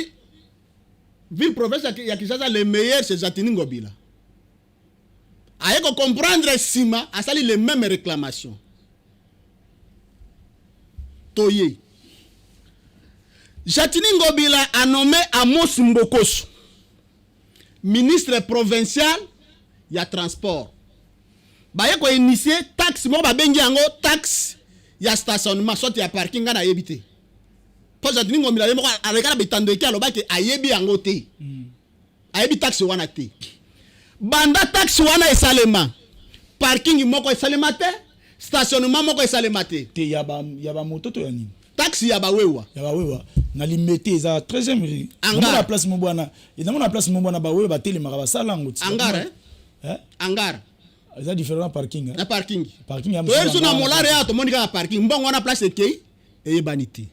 ville province il y a Kinshasa les meilleurs c'est Jatini Ngobila. Aye ko comprendre Sima a sali les mêmes réclamations. Toye. Jatini Ngobila a nommé Amos Mbokoso ministre provincial il y a transport. Baye ko initié taxe mo ba bengi yango taxe ya stationnement soit ya parking na yebité. Pour Jatini Ngobila yemo avec la bitando ki aloba ke ayebi yango te. Ayebi taxe wana te. Banda taxe wana esalema. Parking moko esalema te, stationnement moko esalema te. Te yaba moto to yani. Taxe yaba wewa. Yaba wewa. Na limité za 13e rue. Dans la place Mobwana. Et dans la place Mobwana ba wewa ba tele makaba salango. Angara. Angara. C'est différent parking. Na parking. Parking ya. To elso na molare ya to monika parking. Mbongo na place ekei e banité.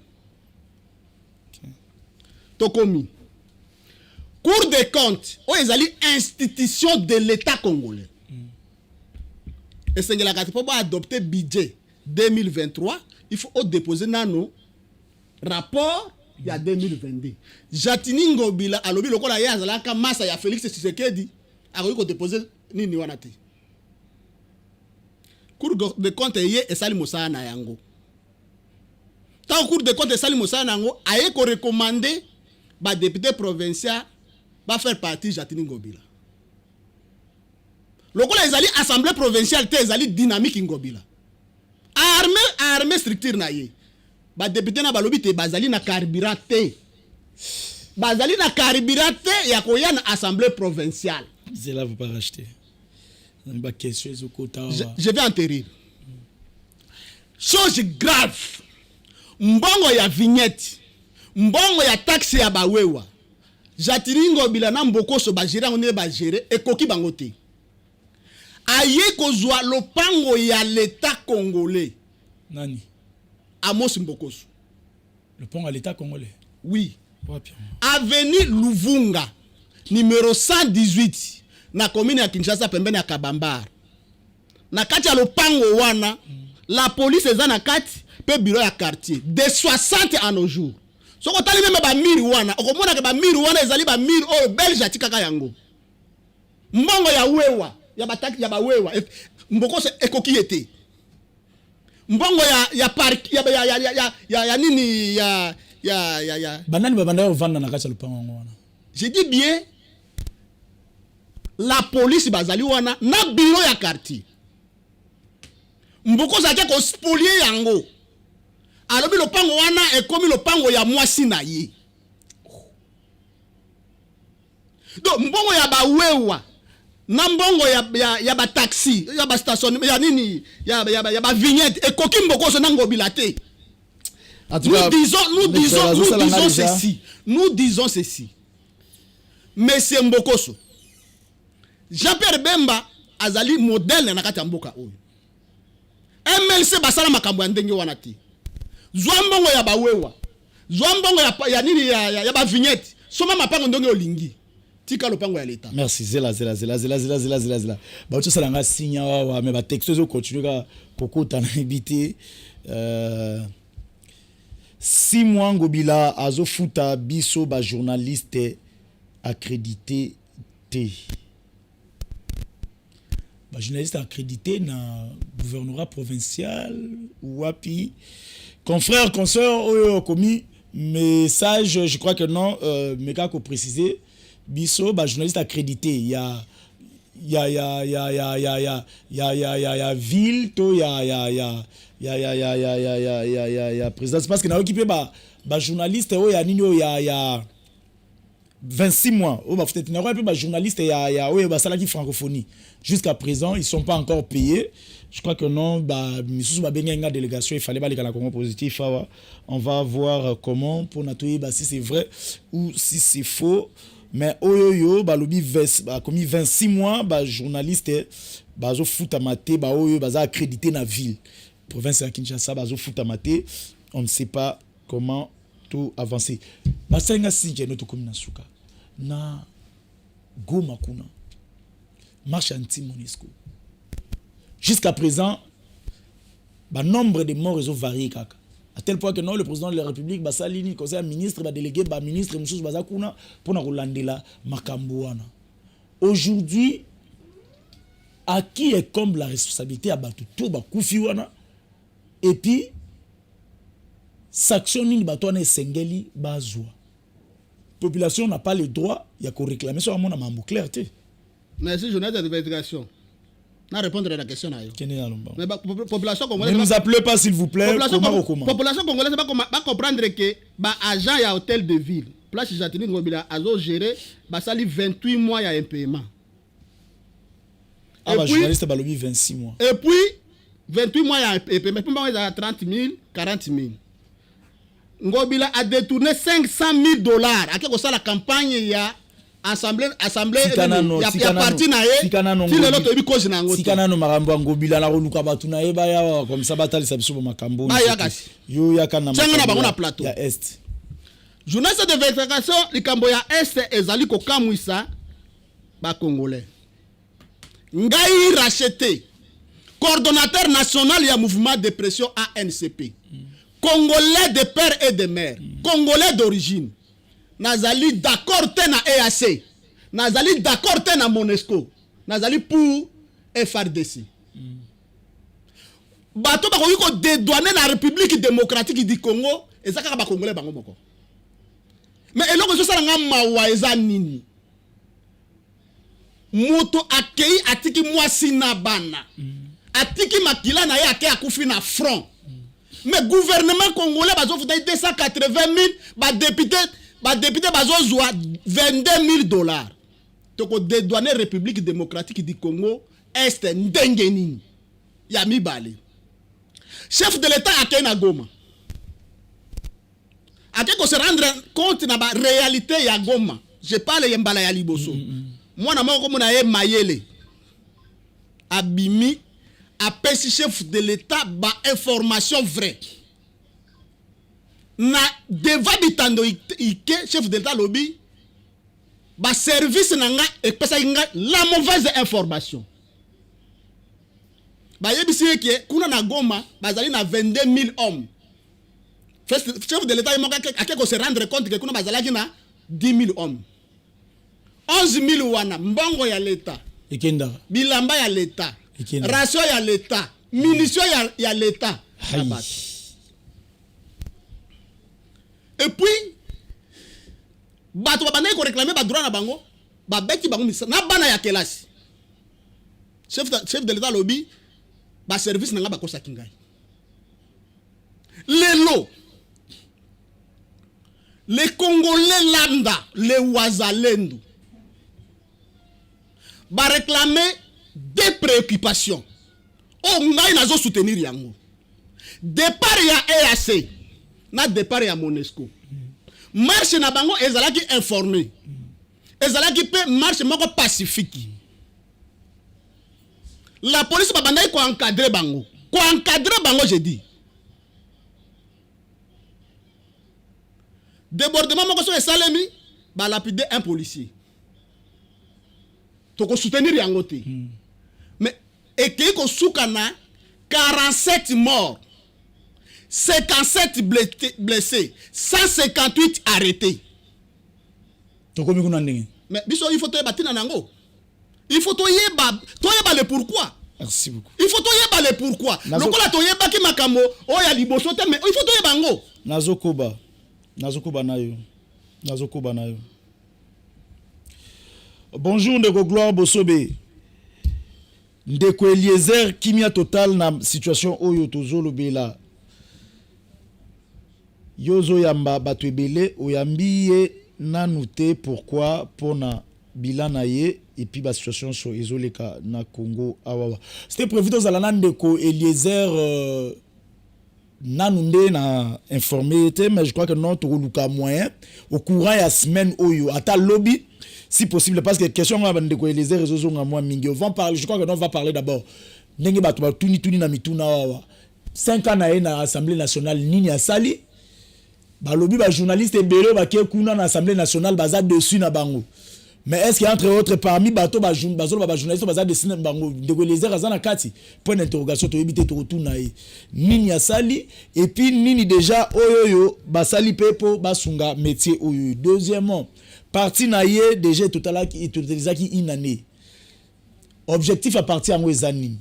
Tokomi. Cour des comptes, ezali institution de l'État congolais. Et c'est la carte pour adopter budget 2023, il faut déposer nano rapport il y a 2022. Jatini Ngobila alobi lokola ya zalaka massa ya Félix Tshisekedi a ko déposer nini wana te. Cour des comptes ye esali mosala na yango. Tant Cour des comptes esali mosala na yango aye ko recommander ba député provincial va faire partie Jatini Ngobila. Lokola ezali assemblée provinciale te ezali dynamique Ngobila. Armée structure na ye. Ba député na balobi te bazali na carburant te. Bazali na carburant te ya koya na assemblée provinciale. Zela veut pas racheter. Ba question au côté. Je vais enterrer. Chose grave. Mbongo ya vignette. Mbongo ya taxe ya bawewa. Jatini Ngobila na Mbokoso ba gérer on ba gérer ekoki bango te. Aye kozwa lopango ya l'État congolais. Nani? Amos Mbokoso. Le pont à l'État congolais. Oui. Avenue Luvunga numéro 118 na commune ya Kinshasa pembeni ya Kabambar. Na kati ya lopango wana la police eza na kati pe bureau ya quartier de 60 à nos jours. Soko tali même ba miri wana okomona ke ba miri wana ezali ba miri o belge atikaka yango. Mbongo ya wewa ya bataki ya ba wewa Mbokoso ekoki ete. Mbongo ya park ya nini ya banani babanda vanda na kati ya lupango wana. Je dis bien la police bazali wana na bureau ya quartier. Mbokoso ake ko spolier yango. Alobi lopango wana ekomi lopango ya mwasi na ye. Donc mbongo ya ba wewa na mbongo ya ba taxi, ya ba station, ya nini, ya ba vignette ekoki Mbokoso na Ngobila te. Nous disons ceci. Monsieur Mbokoso, Jean-Pierre Bemba azali modèle na kati ya mboka oyo. MLC basala makambo ya ndenge wana te. Zwa mbongo ya bawewa Zombongo ya nini ya ba vignette. Soma mapango ndonge olingi. Tika lopango ya l'État. Merci. Zela. Ba tu salanga sinya wa mais ba texte zo continue ka kokota na habité 6 mois ngobila azo futa biso ba journaliste accrédité T. Ba journaliste accrédité na gouvernorat provincial ou api confrères consoeurs oyo commis message je crois que non mais qu'à préciser biso ba journaliste accrédité il y a ville to ya présidence parce que na occupé ba journaliste oyo ya nini ya 26 mois oh bah peut-être n'a pas ba journaliste ya oyo ba salaki francophonie jusqu'à présent ils sont pas encore payés. Je crois que non bah misusu ba benga délégation il fallait ba la Congo positif on va voir comment pour natouiller bah si c'est vrai ou si c'est faux mais oyo ba lobi ba commis 26 mois ba journaliste ba zo foot amaté ba oyo ba za accrédité na ville province ya Kinshasa ba zo foot amaté on ne sait pas comment tout avancer ba senga sinje notre commune suka na Goma kuna marche anti Monesco jusqu'à présent bah nombre de morts ont varié kaka à tel point que non le président de la République ba salini conseil ministre ba délégué ba ministre mususu baza kuna pona kolandela makambo wana aujourd'hui à qui est comme la responsabilité à batu to ba kufi wana et puis sanction nini bato wana esengeli bazwa population n'a pas le droit il y a qu'on réclamer sur mon mambo clarté. Merci journaliste d'investigation. Na répondre à la question là. Mais population congolaise. Ne nous appelez pas s'il vous plaît. Population congolaise va comprendre que ba agent ya hôtel de ville, place Jatini Ngobila azo gérer ba sali 28 mois ya impayement. Ah bah journaliste ba lobi 26 mois. Et puis 28 mois ya impayement, puis ba 30 000, 40 000. Ngobila a détourné $500,000 à quelque chose la campagne ya assemblée ya parti na ye ti lelo to bi cause na ngoto sikana no makambo ngobila na koluka batu na ye ba ya comme ça batalisa biso ba makambo yo ya kana na bango na plateau ya est journaliste de vérification likambo ya est ezali ko kamwisa ba congolais ngai racheté coordonnateur national ya mouvement de pression ANCP congolais de père et de mère congolais d'origine nazali d'accord te na EAC nazali d'accord te na Monesco nazali pour FRDC bato bakoki ko dédouaner na République démocratique du Congo ezaka ba congolais bango moko mais eloko so sala nga mawa eza nini moto akei atiki mwasi na bana atiki makila na ye ake akufi na front mais gouvernement congolais bazo futa 280,000 ba député bazo zwa $22,000 toko dédouaner République démocratique du Congo est ndengeni ya mibale chef de l'état ake na Goma ake ko se rendre compte na ba réalité ya Goma je parle yembala ya liboso mwana moko mona ye mayele abimi apesi chef de l'état ba information vraie na devant bitando ike chef de l'état lobby ba service nanga e pesa nga la mauvaise information ba yebisi ke kuna na Goma bazali na 22,000 hommes chef de l'état imoka akeko se rendre compte que kuna bazalaki na 10,000 hommes 11,000 wana mbongo ya l'état ekenda bilamba ya l'état ration ya l'état munition ya l'état et puis bato babandaki ko réclamer ba droit na bango ba beki bango misa na bana ya kelasi chef de l'état lobby ba service nanga bakosa kingai lelo les Congolais lambda les wazalendo ba réclamer des préoccupations o ngai nazo soutenir yango départ ya EAC na départ ya Monesco marche na bango ezalaki informé ezalaki pe marche moko pacifique la police babandaki ko encadrer bango je dis Débordement, et Salemi, bah lapider un policier. Tu soutenir Yangote. Mais, et qu'il y a 47 morts, 57 blessés, 158 arrêtés. Mais il faut te battre dans l'ango. Il faut te le pourquoi. Merci beaucoup. Il faut te le pourquoi. Le quoi la toyeba qui makamo, oh ya liboso te, mais il faut te bango. Nazokoba nayo. Bonjour Ndeko Gloire Bosobe. Ndeko Eliezer kimia total na situation oyo tozolo bela. Yozo yamba bato ebele oyambiye nanute pourquoi pona bilana ye et puis la situation sur ezoleka na Congo awawa. C'était prévu dans la Ndeko Eliezer nanunde na informé mais je crois que non toluka moyen au courant ya semaine oyo ata lobby si possible parce que question ngaba Ndeko Eliezer réseau nga moi mingi on va parler je crois que non on va parler d'abord ndenge bato ba tuni na mituna awawa 5 ans na Assemblée nationale nini asali ba lobby ba journaliste ebele ba ke kuna na Assemblée nationale baza dessus na bango. Mais est-ce qu'il y a entre autres parmi bateau ba journaliste baza dessus na bango Ndeko Eliezer azana kati point d'interrogation to yebite to retourna nini asali et puis nini déjà oyoyo basali pepo basunga métier oyo. Deuxièmement parti na ye déjà totalaki une année objectif à partir en ezani.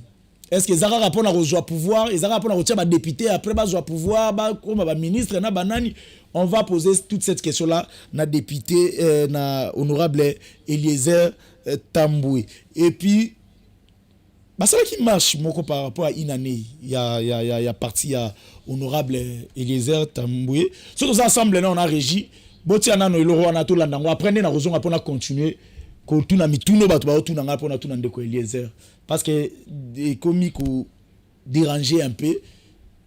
Est-ce que Zara rapport à rejoindre pouvoir, Zara rapport à rejoindre député après rejoindre pouvoir, comme ministre na banani, on va poser toute cette question là na député na honorable Eliezer Tamboué. Et puis ça qui marche moko par rapport à une année, il y a parti à honorable Eliezer Tamboué. Surtout ça ensemble là on a régi, boti anano eloro ana to landango après na rejoindre pour continuer ko tuna mituno bato ba tuna nga pour na tuna Ndeko Eliezer. Parce que des comiques déranger un peu,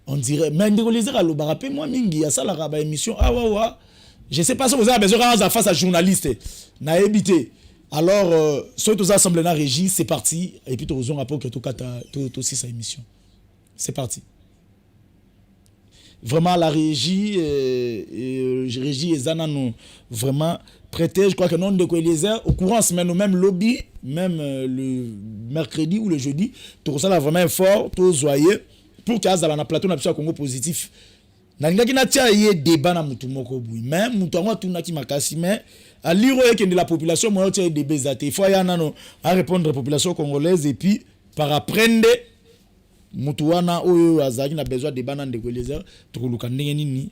on dirait, mais Ndeko Eliezer a l'obarape, moi, mingi, à ça, la émission, je sais pas si vous avez besoin de face à journaliste, n'a évité. Alors, soit tous assemblés dans la régie, c'est parti, et puis tu as un rapport que tu as aussi sa émission. C'est parti. Vraiment, la régie, régie et Zanano, vraiment, prêté, je crois que non Ndeko Eliezer, au courant, semaine ou même lobby, même le mercredi ou le jeudi, tout ça là vraiment fort, tout joyeux, pour qu'il y ait un plateau na Congo positif. Nanga ki na tia yé débat na mutu moko boui, mais mutu ango tout na ki makasi, mais à lire que de la population, moi tia des bezate. Il faut y en à répondre à la population congolaise et puis par apprendre mutu wana oyo azaki na besoin de débat Ndeko Eliezer, tout luka ndenge nini.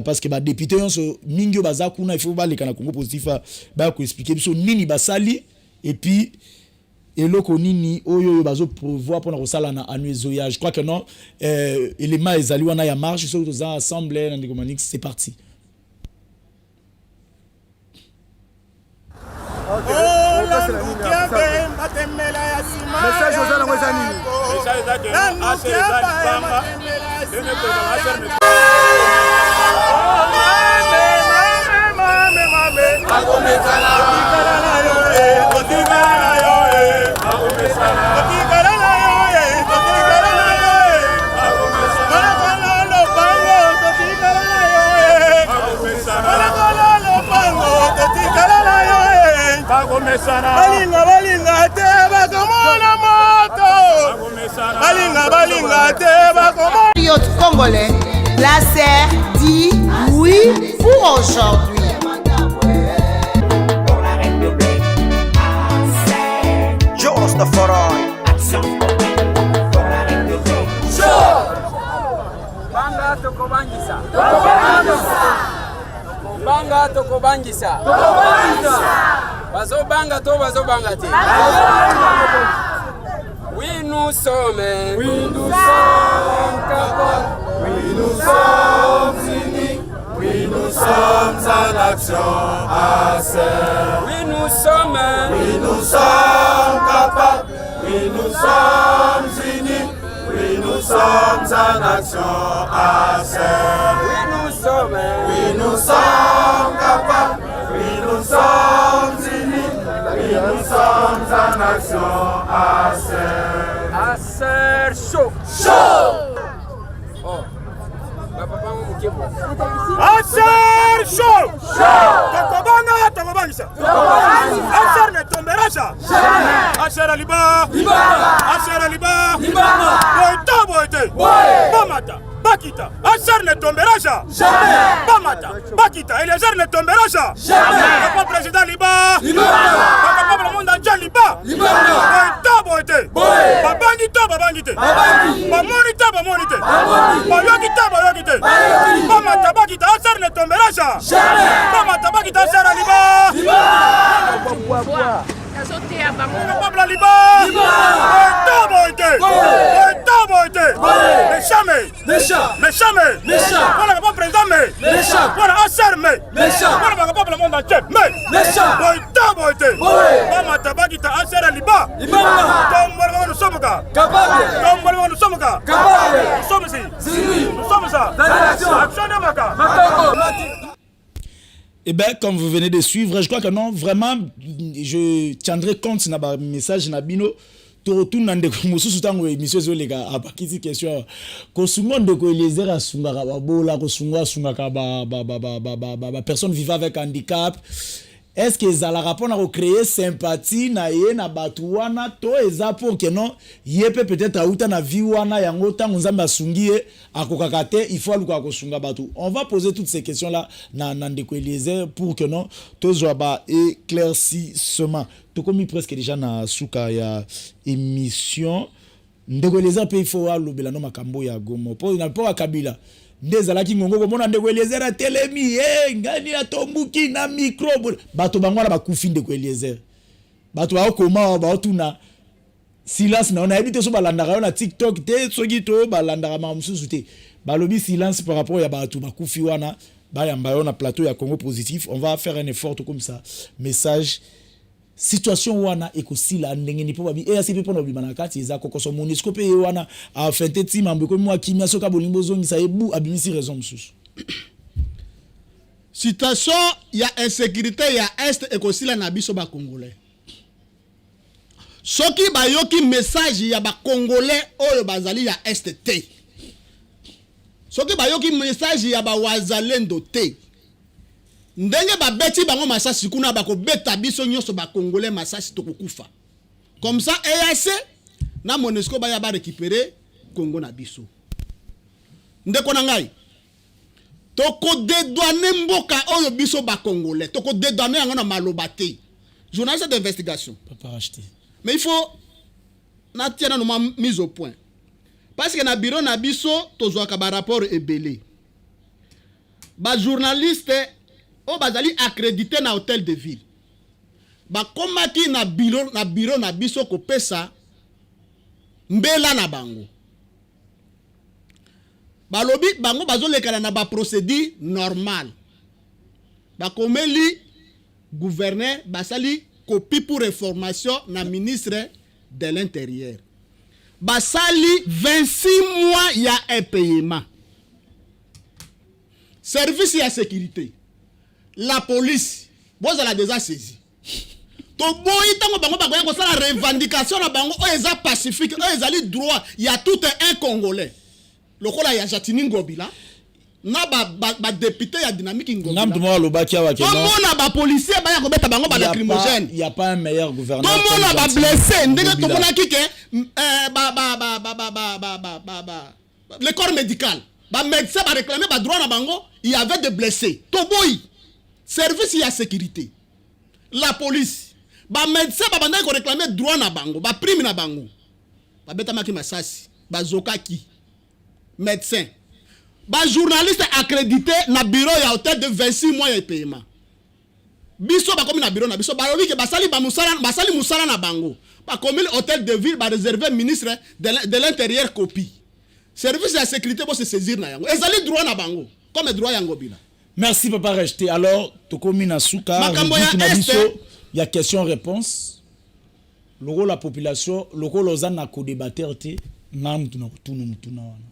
Parce que les députés ont mingi baza kuna il faut ba le Congo positif ba ko expliquer biso nini basali et puis eloko nini oyo bazo prévoir pour na kosala na anuezoya. Je crois que non élément ezali wana ya marche sur aux assemblées na Ndeko Manix. C'est parti. Message aux gens Congolais, la serre dit oui pour aujourd'hui. Pour la République, Joe Staforoy, action pour la République. Banga tokobangisa. Banga tokobangisa. Bazobanga to bazobanga te. Oui, nous sommes capables. Oui, nous sommes unis. Oui, nous sommes en action à serre. Oui, nous sommes capables. Oui, nous sommes unis. Oui, nous sommes en action à serre. Oui, nous sommes capables. Oui, nous sommes unis. Oui, nous sommes en action à serre. À serre chaud. Oh. À serre chaud. Tokobanga, tokobangisa. Asher ne tombera ça. Asher aliba. Asher aliba. Boita boite. Bamata. Bakita. Asher ne tombera ça. Bamata. Bakita. Et les Asher ne tombera ça. Papa président liba. Papa le monde entier liba. Boita boite. Babangita babangite. Bamonite bamonite. Bayogite bayogite. Bamata bakita. Asher ne tombera ça. Bamata bakita. Asher aliba. Papa liba. Boita boite. Boita boite. Mais jamais. Voilà papa président mais. Voilà Asher mais. Voilà papa le monde entier mais. Boita boite. Bamata bakita. Asher aliba. Nous sommes là. Nous sommes là. Nous sommes ici. Nous sommes ça. Action de Maka. Eh bien, comme vous venez de suivre, je crois que non, vraiment, je tiendrai compte de ce message Nabino. Tu retournes dans des commissions sur les émissions les gars à partir de question que souvent de que les airs à sunga babola que sunga ba personne vivant avec handicap. Est-ce que ça la rapport à créer sympathie na ye na batuana to eza pour que non yepe peut-être auta na viwana yango tango nzamba sungie akokakate il faut aluka ko sunga batu. On va poser toutes ces questions là na ndeko Eliezer pour que non to zo ba éclaircissement. To comme presque déjà na suka ya émission ndeko Eliezer pe il faut alobela no makambo ya gomo po na po akabila ndezalaki ngongo komona ndeko Eliezer a telemi ngani atombuki na micro bato bangwana bakufi ndeko Eliezer bato ba okoma ba otuna silence na on a habité so balandaka na TikTok te soki to balandaka ma mususu te balobi silence par rapport ya bato bakufi wana bayamba yo na plateau ya Congo positif. On va faire un effort comme ça message situation wana ekosila ndenge ni po babi ACP po no bimana kati eza kokoso monisco pe wana a fente ti mambo ko mwa kimia soka bolimbo zongisa ebu abimisi raison mususu. Situation ya insécurité ya est ekosila na biso ba congolais. Soki bayoki message ya ba congolais oyo bazali ya est te. Soki bayoki message ya ba wazalendo te. Ndenge ba beti bango masasi kuna bako beta biso nyonso ba congolais masasi tokokufa. Comme ça EAC na Monesco ba ya ba récupérer Congo na biso. Ndeko na ngai. Toko dédouaner mboka oyo biso ba congolais. Toko dédouaner yango na maloba te. Journaliste d'investigation. Papa racheter. Mais il faut na tiana no mise au point. Parce que na bureau na biso tozwa ka ba rapport ebelé. Ba journaliste o bazali accrédité na hôtel de ville. Ba komaki na bureau na biso ko pesa mbela na bango. Ba lobi bango bazolekana na ba procédure normal. Ba komeli gouverneur basali copie pour information na ministre de l'Intérieur. Basali 26 mois ya impayement. Service ya sécurité. La police, vous avez déjà saisi. To boyi tango bango bakoya ko sala revendication na bango o eza pacifique, o ezali droit, il y a tout un Congolais. Lokola ya Jatini Ngobila, na ba député ya Dynamique Ngobila. Nam tumo lobaki awa keno. Tout na ba policier ba ya ko beta bango ba lacrymogène. Il y a pas un meilleur gouverneur. Tout na ba blessé, ndenge to kona kike le corps médical. Ba médecin ba réclamer ba droit na bango, il y avait des blessés. To boyi. Service ya sécurité. La police. Ba médecin ba banda ko réclamer droit na bango, ba prime na bango. Ba beta maki masasi, ba zokaki. Médecin. Ba journaliste accrédité na bureau ya hôtel de 26 mois de paiement. Biso ba komi na bureau na biso ba lobi ke basali musala na bango. Ba komi hôtel de ville ba réserver ministre de l'intérieur copie. Service de sécurité pour se saisir na yango. Ezali droit na bango comme droit yango bila. Merci papa Rejeté. Alors tokomi na suka il y a question-réponse. Logo la population, logo lozana ko débattre te nam tuna mutuna wana.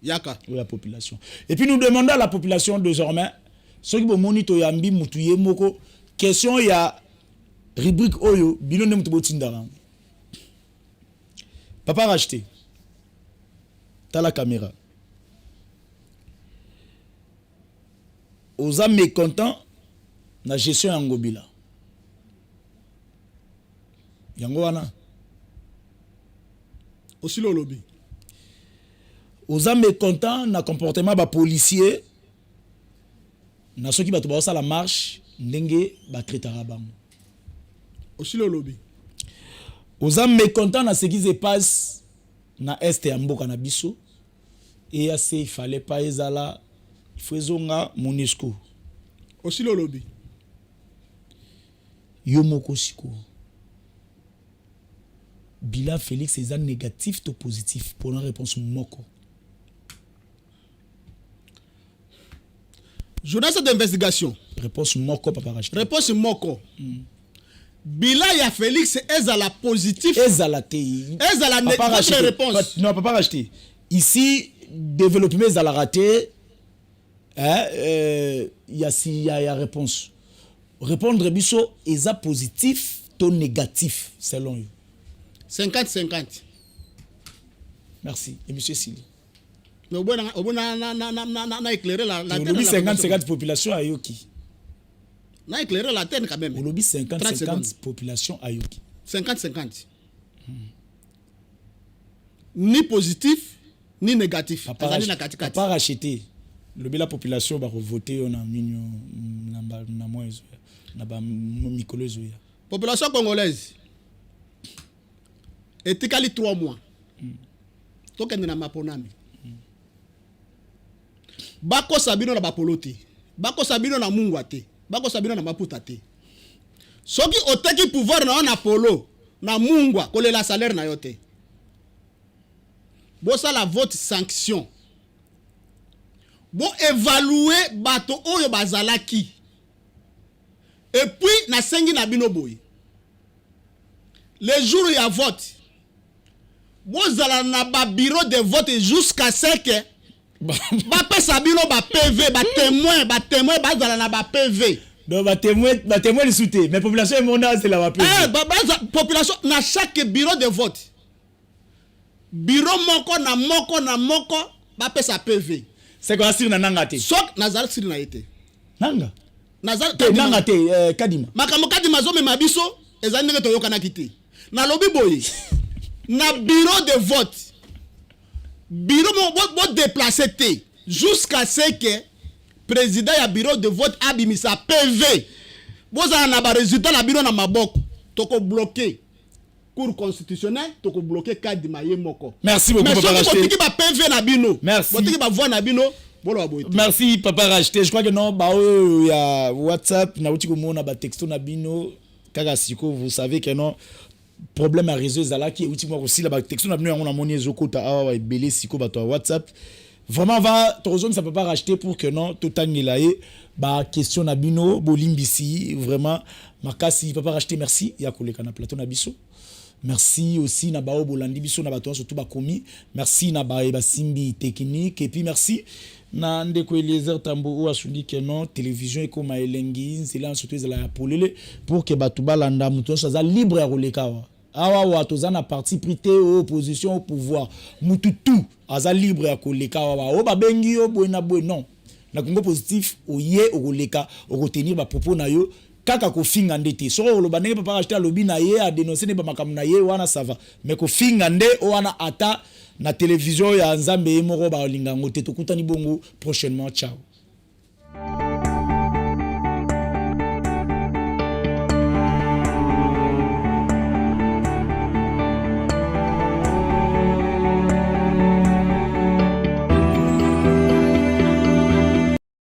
Yaka. La population. Et puis nous demandons à la population désormais ceux qui bomoni to yambi mutuye moko question ya rubrique oyo bino ne mutubo tindara. Papa Rejeté. T'as la caméra. oza mécontent na gestion ya ngobila yango wana aussi le lobby oza mécontent na comportement ba policier na soki bato ba la marche ndenge ba traitera bango aussi le lobby oza mécontent na ce qui se passe na est ya mboka na biso et assez il fallait pas ezala il faut ezonga MONUSCO aussi le lobby yo moko siko bilan Félix eza négatif to positif pour une réponse moko journaliste d'investigation réponse moko papa Rachid réponse moko bilan ya Félix ezala positif ezala te ezala négatif réponse non papa Rachid ici développement ezala raté y a réponse répondre biso eza positif to négatif selon you 50-50 merci et monsieur Sili mais au bon na éclairer la terre. Le lobby 50-50 population ayoki. Na éclairer la terre quand même. Le lobby 50-50 population ayoki. 50-50. Ni positif ni négatif. Papa racheté. Le lobby la population va voter on a minyo na moezo na ba mikolozo ya. Population congolaise. Etikali 3 mois. Tokende na maponami. Bako sabino na bapolote. Bako sabino na mungwa te. Bako sabino na maputa te. Soki oteki pouvoir na on polo na mungwa kolela salaire na yote. Bo ça la vote sanction. Bo évaluer bato oyo bazalaki. Et puis na sengi na bino boy. Les jours il y a vote. Bo zala na ba bureau de vote jusqu'à ce que ba pesa bino ba PV ba témoin ba zala na ba PV. Donc ba témoin le soutien mais population mondiale c'est la ba PV. Population na chaque bureau de vote. Bureau moko na moko ba pesa PV. C'est quoi sir na nanga te. Sok nazal sir na été. Nanga. Nazal te nanga te kadima. Makambo kadima zo me mabiso ezali ndenge to yokana kiti. Na lobi boye. Na bureau de vote. Bureau mo déplacer té jusqu'à ce que président ya bureau de vote abimisa PV. Boza na ba résultat na bureau na maboko toko bloquer cour constitutionnelle toko bloquer cadre maye moko. Merci beaucoup papa racheté. Mais ba PV na bino. Merci. Botiki ba voix na bino bolo aboyete. Merci papa racheté. Je crois que non ba ya WhatsApp na uti ko mona ba texto na bino kaka siko vous savez que non problème à réseau ezalaki uti moi aussi la ba texto na bino yango na moni ezokota awa ebele siko bato ya WhatsApp. Vraiment va Torozone ça peut pas racheter pour que non totangela e ba question na bino bolimbisi vraiment makasi papa racheter merci ya koleka na plateau na biso. Merci aussi na bao bolandi biso na bato surtout ba komi merci na ba simbi technique et puis merci na ndeko Eliezer Tambo o asundi que non télévision eko ma elengi c'est là surtout la polele pour que bato balanda muto ça libre ya koleka wa awa watu zana parti prité opposition au pouvoir mututu aza libre ya koleka wa o babengi yo bwena non na Congo positif oye okoleka okotenir ba propos na yo kaka ko finga ndete so lo banenge papa acheter lobby na ye a dénoncer ne ba makam na ye wana ça va mais ko finga nde o wana ata na télévision ya Nzambe moko ba linga ngote to kutani bongo prochainement ciao.